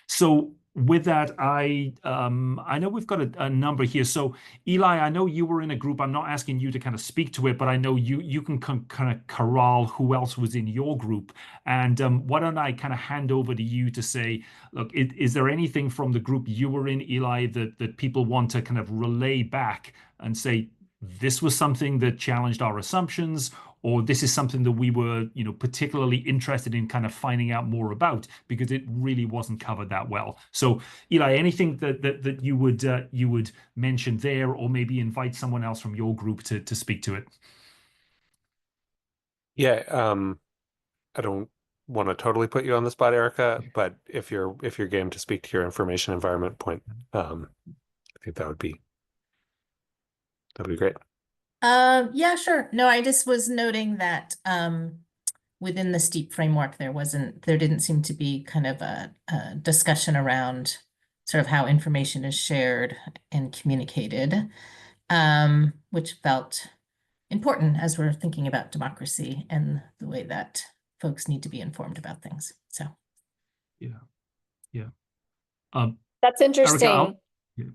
So with that, I know we've got a number here. So Eli, I know you were in a group. I'm not asking you to kind of speak to it, but I know you can kind of corral who else was in your group. And why don't I kind of hand over to you to say, look, is there anything from the group you were in, Eli, that people want to kind of relay back and say, this was something that challenged our assumptions, or this is something that we were, particularly interested in kind of finding out more about because it really wasn't covered that well. So, Eli, anything that you would mention there, or maybe invite someone else from your group to speak to it?
Yeah, I don't want to totally put you on the spot, Erica, but if you're game to speak to your information environment point, I think that'd be great.
Yeah, sure. No, I just was noting that within the STEEP framework, there didn't seem to be kind of a discussion around sort of how information is shared and communicated, which felt important as we're thinking about democracy and the way that folks need to be informed about things. So
Yeah.
That's interesting.
Erica,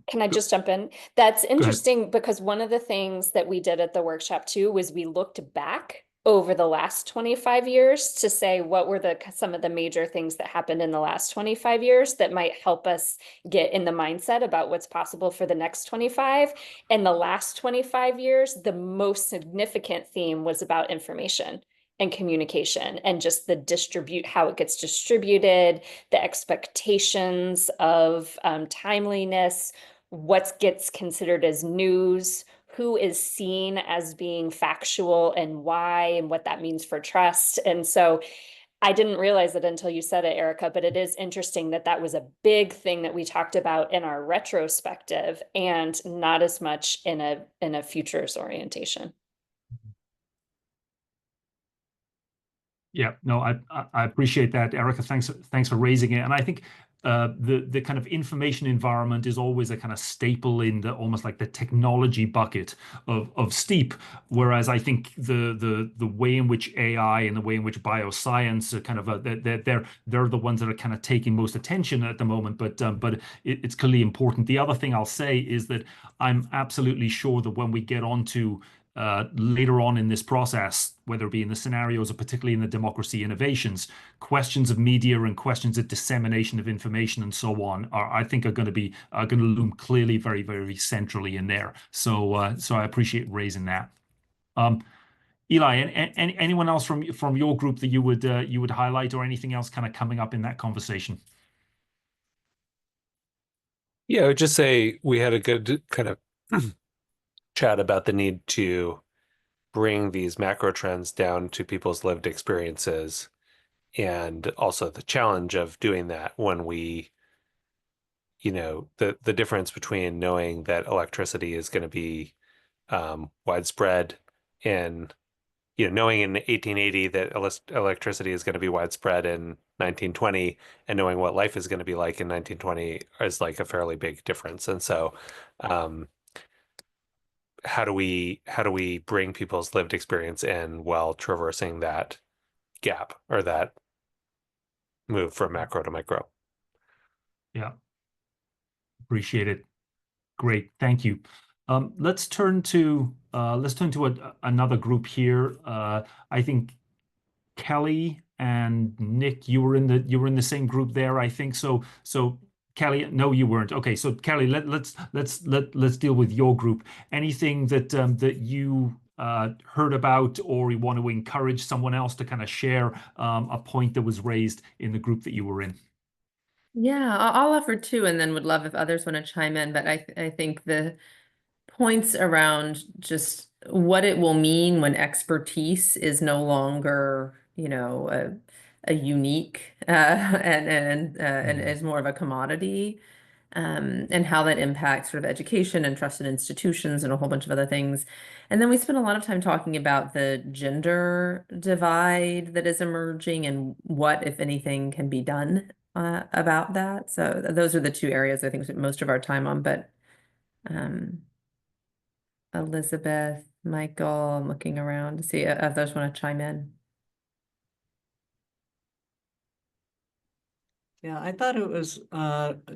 Can I just jump in? That's interesting because one of the things that we did at the workshop too was we looked back over the last 25 years to say what were some of the major things that happened in the last 25 years that might help us get in the mindset about what's possible for the next 25. In the last 25 years, the most significant theme was about information and communication, and just how it gets distributed, the expectations of timeliness, what gets considered as news, who is seen as being factual and why, and what that means for trust. And so I didn't realize it until you said it, Erica, but it is interesting that was a big thing that we talked about in our retrospective and not as much in a futures orientation.
Yeah, no, I appreciate that, Erica. Thanks for raising it. And I think the kind of information environment is always a kind of staple in the almost like the technology bucket of STEEP. Whereas I think the way in which AI and the way in which bioscience are kind of they're the ones that are kind of taking most attention at the moment. But it's clearly important. The other thing I'll say is that I'm absolutely sure that when we get onto later on in this process, whether it be in the scenarios or particularly in the democracy innovations, questions of media and questions of dissemination of information and so on I think are going to loom clearly very, very centrally in there. So I appreciate raising that. Eli, anyone else from your group that you would highlight, or anything else kind of coming up in that conversation?
Yeah, I would just say we had a good kind of chat about the need to bring these macro trends down to people's lived experiences, and also the challenge of doing that when we, the difference between knowing that electricity is going to be widespread in, knowing in 1880 that electricity is going to be widespread in 1920, and knowing what life is going to be like in 1920 is like a fairly big difference. And so how do we bring people's lived experience in while traversing that gap, or that move from macro to micro?
Yeah. Appreciate it. Great. Thank you. Let's turn to another group here. I think Kelly and Nick, you were in the same group there, I think. So Kelly, no, you weren't. Okay, so Kelly, let's deal with your group. Anything that that you heard about, or you want to encourage someone else to kind of share a point that was raised in the group that you were in?
Yeah, I'll offer two, and then would love if others want to chime in. But I think the points around just what it will mean when expertise is no longer, a unique and is more of a commodity, and how that impacts sort of education and trusted institutions and a whole bunch of other things. And then we spent a lot of time talking about the gender divide that is emerging and what, if anything, can be done about that. So those are the two areas I think we spent most of our time on. But Elizabeth, Michael, I'm looking around to see if those want to chime in.
Yeah, I thought it was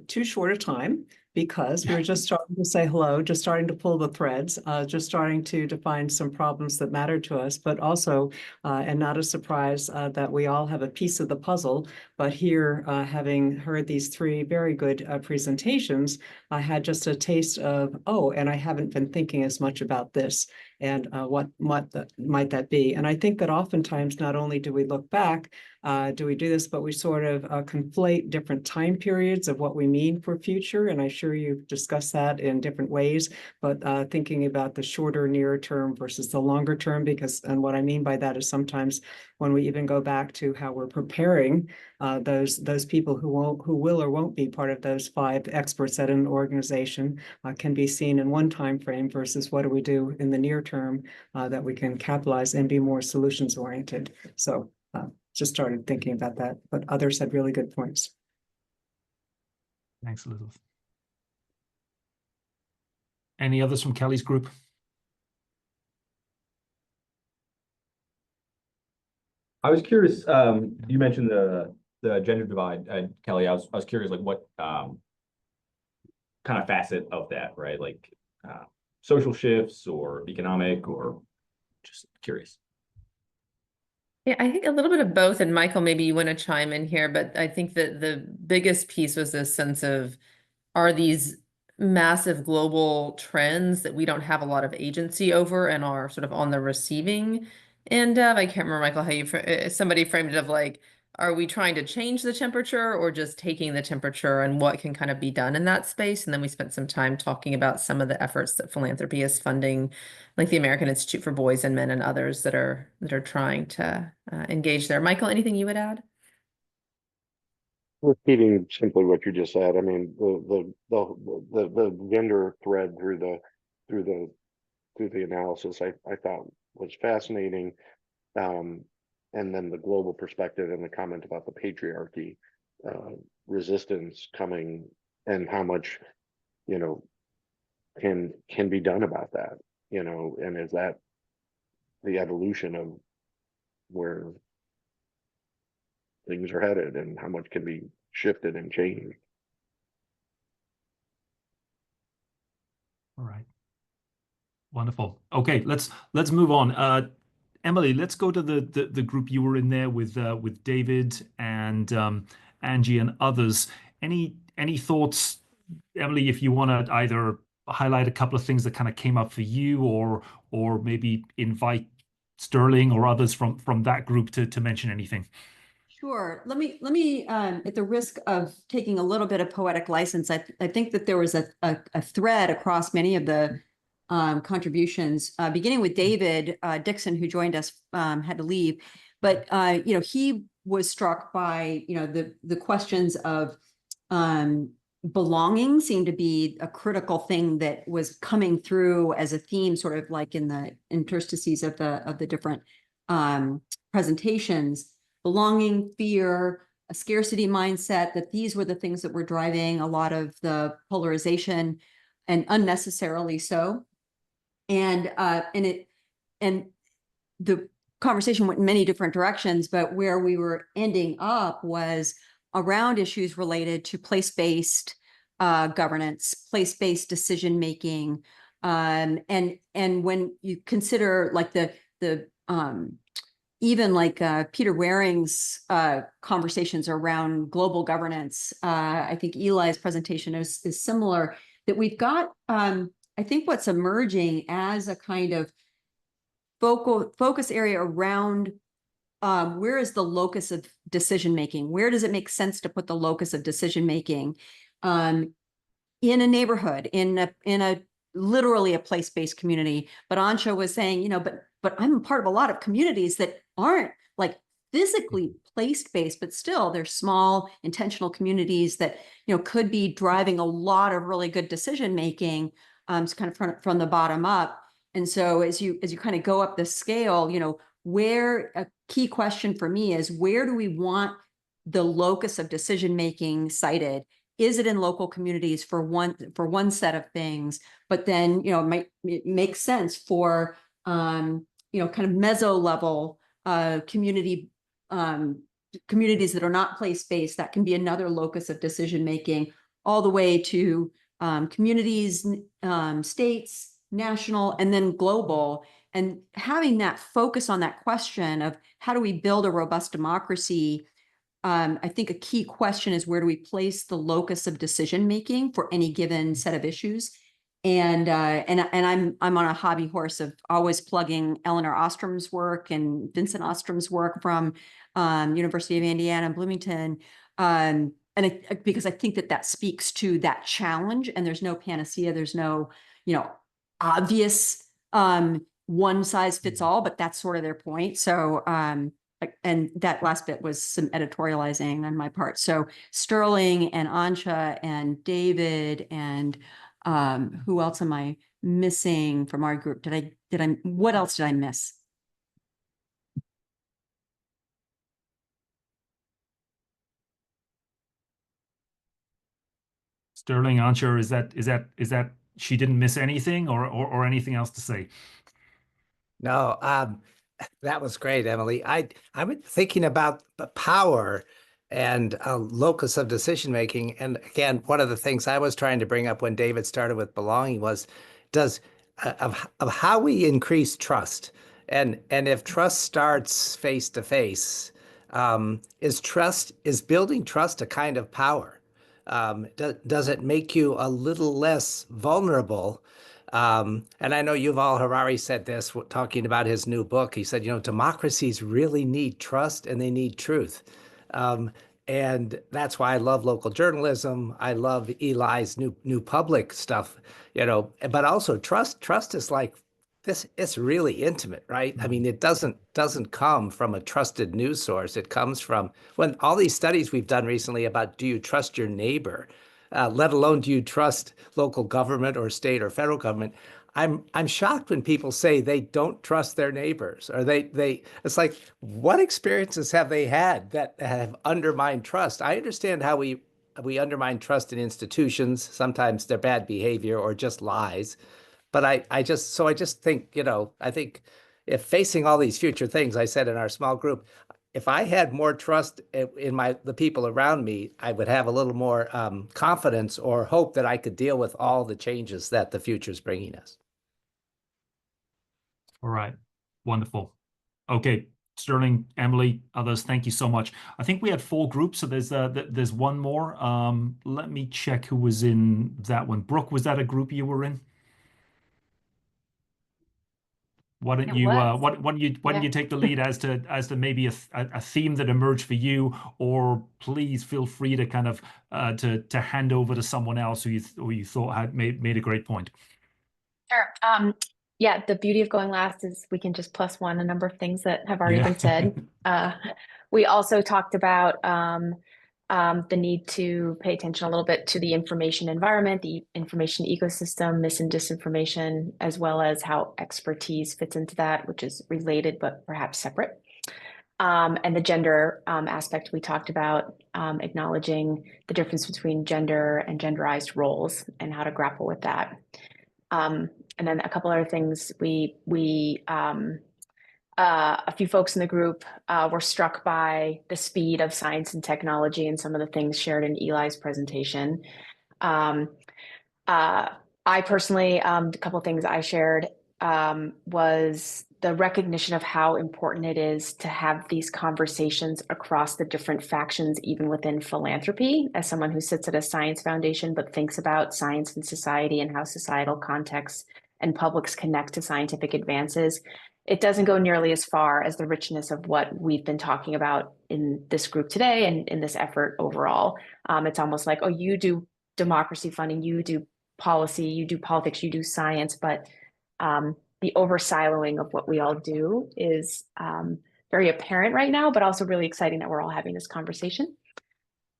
too short a time because we were just starting to say hello, just starting to pull the threads, just starting to define some problems that matter to us, but also, and not a surprise that we all have a piece of the puzzle. But here, having heard these three very good presentations, I had just a taste of, oh, and I haven't been thinking as much about this, and what might that be? And I think that oftentimes not only do we look back, do we do this, but we sort of conflate different time periods of what we mean for future. And I'm sure you've discussed that in different ways, but thinking about the shorter, nearer term versus the longer term, and what I mean by that is sometimes when we even go back to how we're preparing those people who will or won't be part of those 5 experts at an organization can be seen in one time frame versus what do we do in the near term that we can capitalize and be more solutions oriented. So just started thinking about that, but others had really good points.
Thanks, Elizabeth. Any others from Kelly's group?
I was curious, you mentioned the gender divide, Kelly. I was curious, like what kind of facet of that, right? Like social shifts or economic, or just curious.
Yeah, I think a little bit of both. And Michael, maybe you want to chime in here, but I think that the biggest piece was this sense of, are these massive global trends that we don't have a lot of agency over and are sort of on the receiving end of? I can't remember, Michael, how somebody framed it of like, are we trying to change the temperature or just taking the temperature, and what can kind of be done in that space? And then we spent some time talking about some of the efforts that philanthropy is funding, like the American Institute for Boys and Men and others that are trying to engage there. Michael, anything you would add?
Repeating simply what you just said. I mean, the gender thread through the analysis I thought was fascinating. And then the global perspective and the comment about the patriarchy resistance coming, and how much can be done about that, and is that the evolution of where things are headed, and how much can be shifted and changed.
All right. Wonderful. Okay, let's move on. Emily, let's go to the group you were in there with David and Angie and others. Any thoughts, Emily, if you want to either highlight a couple of things that kind of came up for you, or maybe invite Sterling or others from that group to mention anything.
Sure. Let me at the risk of taking a little bit of poetic license, I think that there was a thread across many of the contributions, beginning with David Dixon, who joined us, had to leave, but he was struck by the questions of belonging seemed to be a critical thing that was coming through as a theme, sort of like in the interstices of the different presentations. Belonging, fear, a scarcity mindset, that these were the things that were driving a lot of the polarization, and unnecessarily so. And the conversation went in many different directions, but where we were ending up was around issues related to place-based governance, place-based decision making, and when you consider like the even like Peter Waring's conversations around global governance, I think Eli's presentation is similar. That we've got, I think what's emerging as a kind of focus area around where is the locus of decision making? Where does it make sense to put the locus of decision making in a neighborhood, in a literally a place-based community? But Ansha was saying, but I'm a part of a lot of communities that aren't like physically place-based, but still they're small, intentional communities that could be driving a lot of really good decision making, kind of from the bottom up. And so as you kind of go up the scale, where a key question for me is, where do we want the locus of decision making cited? Is it in local communities for one set of things, but then it makes sense for kind of meso level communities that are not place-based, that can be another locus of decision making, all the way to communities, states, national, and then global. And having that focus on that question of how do we build a robust democracy, I think a key question is, where do we place the locus of decision making for any given set of issues? And I'm on a hobby horse of always plugging Eleanor Ostrom's work and Vincent Ostrom's work from University of Indiana, Bloomington, because I think that speaks to that challenge. And there's no panacea, there's no obvious one size fits all, but that's sort of their point. So and that last bit was some editorializing on my part. So Sterling and Ansha and David and who else am I missing from our group? What else did I miss?
Sterling, Ansha, is that she didn't miss anything or anything else to say?
No, that was great, Emily. I'm thinking about the power and locus of decision making. And again, one of the things I was trying to bring up when David started with belonging was of how we increase trust. And if trust starts face to face, is building trust a kind of power? Does it make you a little less vulnerable? And I know Yuval Harari said this, talking about his new book. He said, democracies really need trust and they need truth. And that's why I love local journalism. I love Eli's new public stuff, but also trust is like this. It's really intimate, right? I mean, it doesn't come from a trusted news source. It comes from when all these studies we've done recently about, do you trust your neighbor? Let alone do you trust local government or state or federal government? I'm shocked when people say they don't trust their neighbors, or it's like, what experiences have they had that have undermined trust? I understand how we undermine trust in institutions. Sometimes they're bad behavior or just lies. But I just think, I think if facing all these future things, I said in our small group, if I had more trust in the people around me, I would have a little more confidence or hope that I could deal with all the changes that the future is bringing us.
All right. Wonderful. Okay. Sterling, Emily, others, thank you so much. I think we had 4 groups, so there's one more. Let me check who was in that one. Brooke, was that a group you were in? Why don't you take the lead as to maybe a theme that emerged for you, or please feel free to kind of to hand over to someone else who you thought had made a great point.
Sure. Yeah, the beauty of going last is we can just plus one a number of things that have already
Yeah.
been said. We also talked about the need to pay attention a little bit to the information environment, the information ecosystem, mis and disinformation, as well as how expertise fits into that, which is related but perhaps separate. And the gender aspect we talked about, acknowledging the difference between gender and genderized roles and how to grapple with that. And then a couple other things, a few folks in the group were struck by the speed of science and technology and some of the things shared in Eli's presentation. I personally, a couple of things I shared was the recognition of how important it is to have these conversations across the different factions, even within philanthropy. As someone who sits at a science foundation, but thinks about science and society and how societal contexts and publics connect to scientific advances, it doesn't go nearly as far as the richness of what we've been talking about in this group today and in this effort overall. It's almost like, oh, you do democracy funding, you do policy, you do politics, you do science, but the over-siloing of what we all do is very apparent right now, but also really exciting that we're all having this conversation.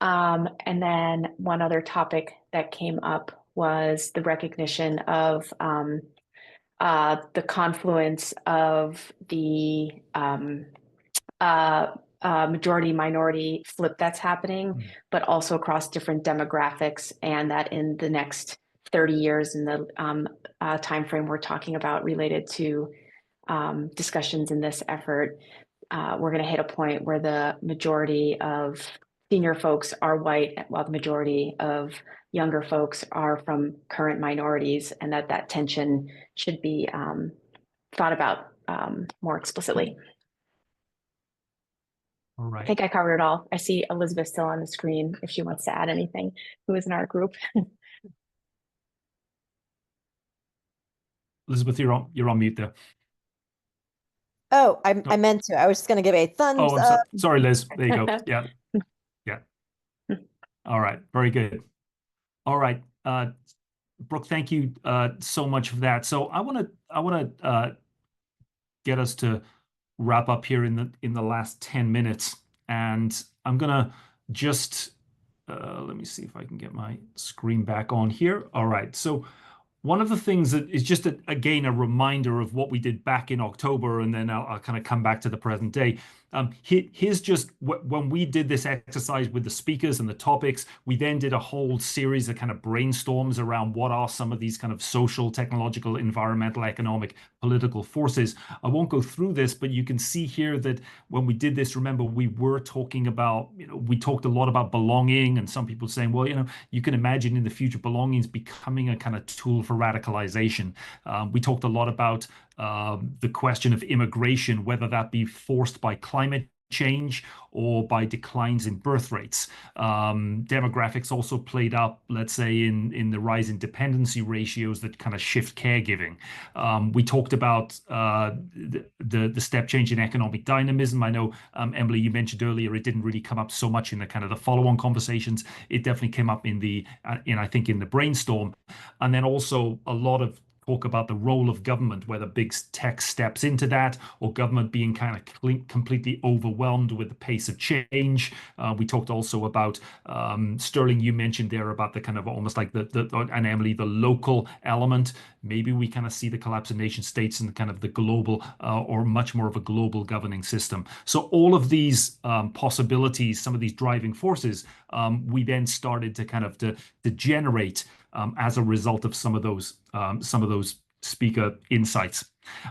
And then one other topic that came up was the recognition of the confluence of the majority minority flip that's happening, but also across different demographics, and that in the next 30 years in the timeframe we're talking about related to discussions in this effort, we're going to hit a point where the majority of senior folks are white, while the majority of younger folks are from current minorities, and that tension should be thought about more explicitly.
All right.
I think I covered it all. I see Elizabeth still on the screen if she wants to add anything, who is in our group.
Elizabeth, you're on mute there.
Oh, I meant to. I was just going to give a thumbs
Oh, I'm
up.
sorry, Liz. There you go. Yeah. Yeah. All right. Very good. All right. Brooke, thank you so much for that. So I want to get us to wrap up here in the last 10 minutes, and I'm gonna just let me see if I can get my screen back on here. All right. So one of the things that is just again a reminder of what we did back in October, and then I'll kind of come back to the present day. Here's just when we did this exercise with the speakers and the topics, we then did a whole series of kind of brainstorms around what are some of these kind of social, technological, environmental, economic, political forces. I won't go through this, but you can see here that when we did this, remember, we were talking about, we talked a lot about belonging, and some people saying, well, you can imagine in the future belonging is becoming a kind of tool for radicalization. We talked a lot about the question of immigration, whether that be forced by climate change or by declines in birth rates. Demographics also played up, let's say, in the rise in dependency ratios that kind of shift caregiving. We talked about the step change in economic dynamism. I know, Emily, you mentioned earlier it didn't really come up so much in the kind of the follow-on conversations. It definitely came up I think in the brainstorm. And then also a lot of talk about the role of government, whether big tech steps into that, or government being kind of completely overwhelmed with the pace of change. We talked also about, Sterling, you mentioned there about the kind of almost like and Emily, the local element. Maybe we kind of see the collapse of nation states and kind of the global or much more of a global governing system. So all of these possibilities, some of these driving forces, we then started to kind of to generate as a result of some of those speaker insights.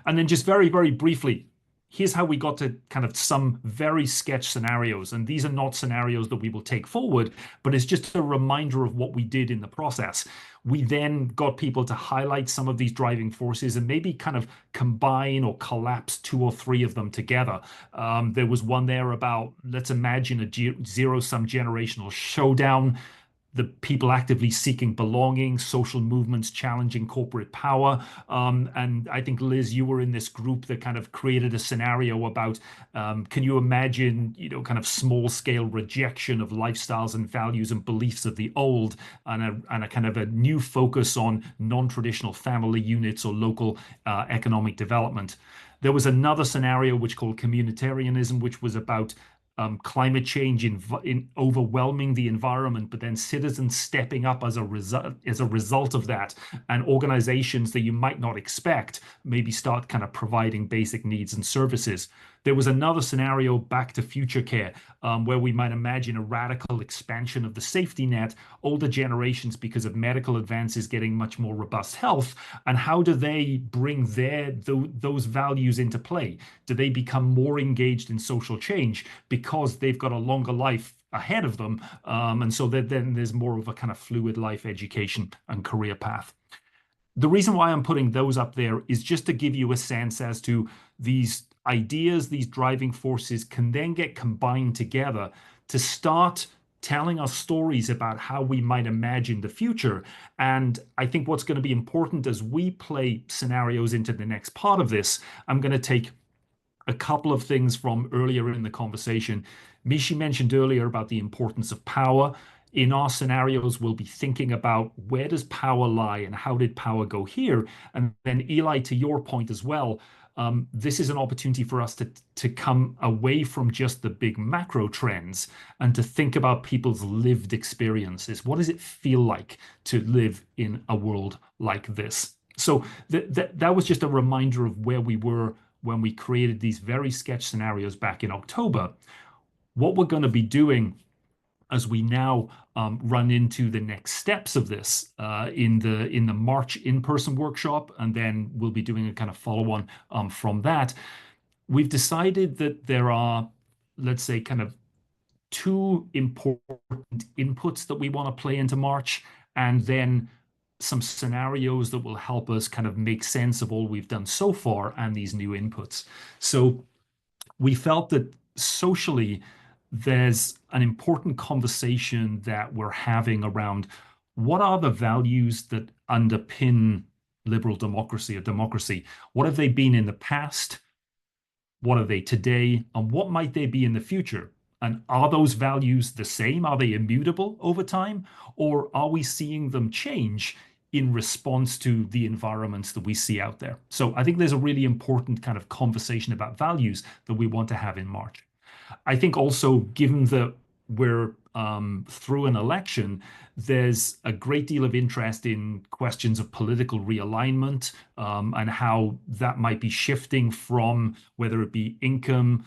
And then just very, very briefly, here's how we got to kind of some very sketch scenarios. And these are not scenarios that we will take forward, but it's just a reminder of what we did in the process. We then got people to highlight some of these driving forces and maybe kind of combine or collapse 2 or 3 of them together. There was one there about, let's imagine a zero-sum generational showdown. the people actively seeking belonging, social movements challenging corporate power. And I think, Liz, you were in this group that kind of created a scenario about, can you imagine, kind of small scale rejection of lifestyles and values and beliefs of the old, and a kind of a new focus on non-traditional family units or local economic development. There was another scenario which called communitarianism, which was about climate change in overwhelming the environment, but then citizens stepping up as a result of that, and organizations that you might not expect maybe start kind of providing basic needs and services. There was another scenario, back to future care, where we might imagine a radical expansion of the safety net, older generations, because of medical advances, getting much more robust health. And how do they bring those values into play? Do they become more engaged in social change because they've got a longer life ahead of them? And so then there's more of a kind of fluid life education and career path. The reason why I'm putting those up there is just to give you a sense as to these ideas, these driving forces can then get combined together to start telling us stories about how we might imagine the future. And I think what's going to be important as we play scenarios into the next part of this, I'm going to take a couple of things from earlier in the conversation. Mishi mentioned earlier about the importance of power. In our scenarios, we'll be thinking about where does power lie and how did power go here? And then Eli, to your point as well, this is an opportunity for us to come away from just the big macro trends and to think about people's lived experiences. What does it feel like to live in a world like this? So that was just a reminder of where we were when we created these very sketch scenarios back in October. What we're going to be doing as we now run into the next steps of this in the March in-person workshop, and then we'll be doing a kind of follow-on from that. We've decided that there are, let's say, kind of two important inputs that we want to play into March, and then some scenarios that will help us kind of make sense of all we've done so far and these new inputs. So we felt that socially, there's an important conversation that we're having around what are the values that underpin liberal democracy or democracy? What have they been in the past? What are they today? And what might they be in the future? And are those values the same? Are they immutable over time? Or are we seeing them change in response to the environments that we see out there? So I think there's a really important kind of conversation about values that we want to have in March. I think also, given that we're through an election, there's a great deal of interest in questions of political realignment and how that might be shifting from whether it be income,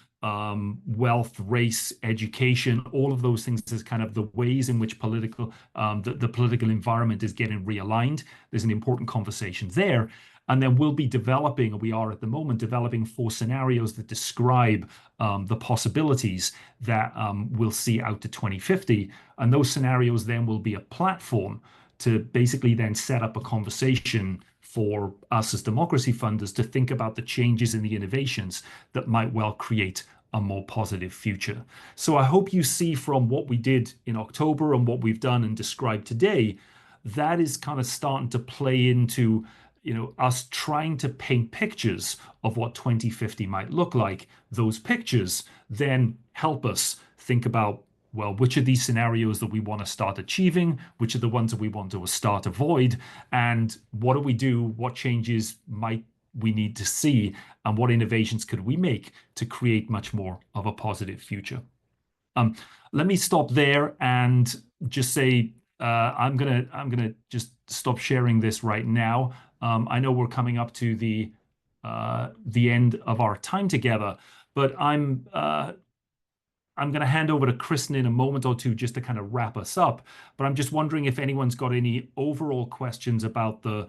wealth, race, education, all of those things as kind of the ways in which the political environment is getting realigned. There's an important conversation there. And then we'll be developing, or we are at the moment, developing 4 scenarios that describe the possibilities that we'll see out to 2050. And those scenarios then will be a platform to basically then set up a conversation for us as democracy funders to think about the changes and the innovations that might well create a more positive future. So I hope you see from what we did in October and what we've done and described today, that is kind of starting to play into us trying to paint pictures of what 2050 might look like. Those pictures then help us think about, well, which of these scenarios that we want to start achieving, which are the ones that we want to start avoid, and what do we do, what changes might we need to see, and what innovations could we make to create much more of a positive future. Let me stop there and just say I'm gonna just stop sharing this right now. I know we're coming up to the end of our time together, but I'm going to hand over to Kristen in a moment or two just to kind of wrap us up. But I'm just wondering if anyone's got any overall questions about the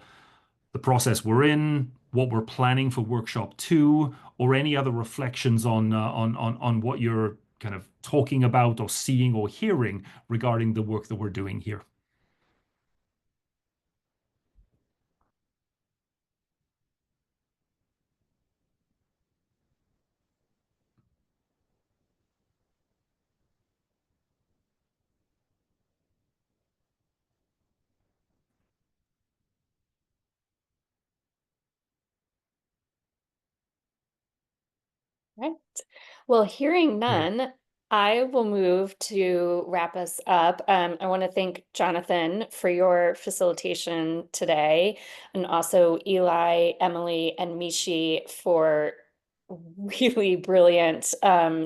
process we're in, what we're planning for workshop 2, or any other reflections on what you're kind of talking about or seeing or hearing regarding the work that we're doing here.
Right. Well, hearing none, I will move to wrap us up. I want to thank Jonathan for your facilitation today, and also Eli, Emily, and Mishi for really brilliant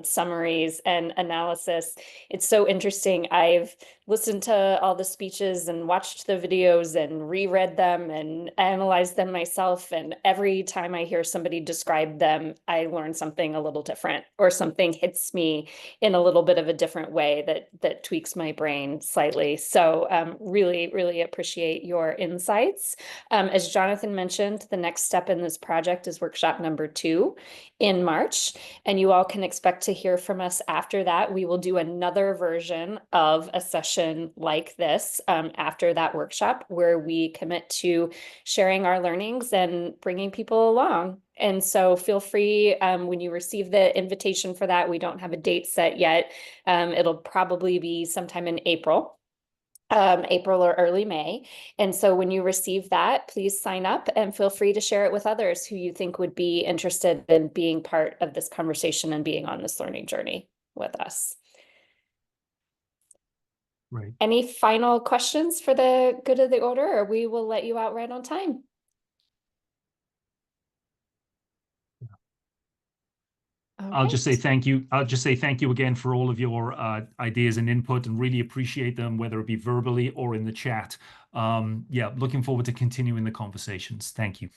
summaries and analysis. It's so interesting. I've listened to all the speeches and watched the videos and reread them and analyzed them myself. And every time I hear somebody describe them, I learn something a little different, or something hits me in a little bit of a different way that tweaks my brain slightly. So really, really appreciate your insights. As Jonathan mentioned, the next step in this project is workshop number 2 in March, and you all can expect to hear from us after that. We will do another version of a session like this after that workshop, where we commit to sharing our learnings and bringing people along. And so feel free, when you receive the invitation for that, we don't have a date set yet. It'll probably be sometime in April or early May. And so when you receive that, please sign up and feel free to share it with others who you think would be interested in being part of this conversation and being on this learning journey with us.
Right.
Any final questions for the good of the order, or we will let you out right on time?
I'll just say thank you. I'll just say thank you again for all of your ideas and input, and really appreciate them, whether it be verbally or in the chat. Yeah, looking forward to continuing the conversations. Thank you.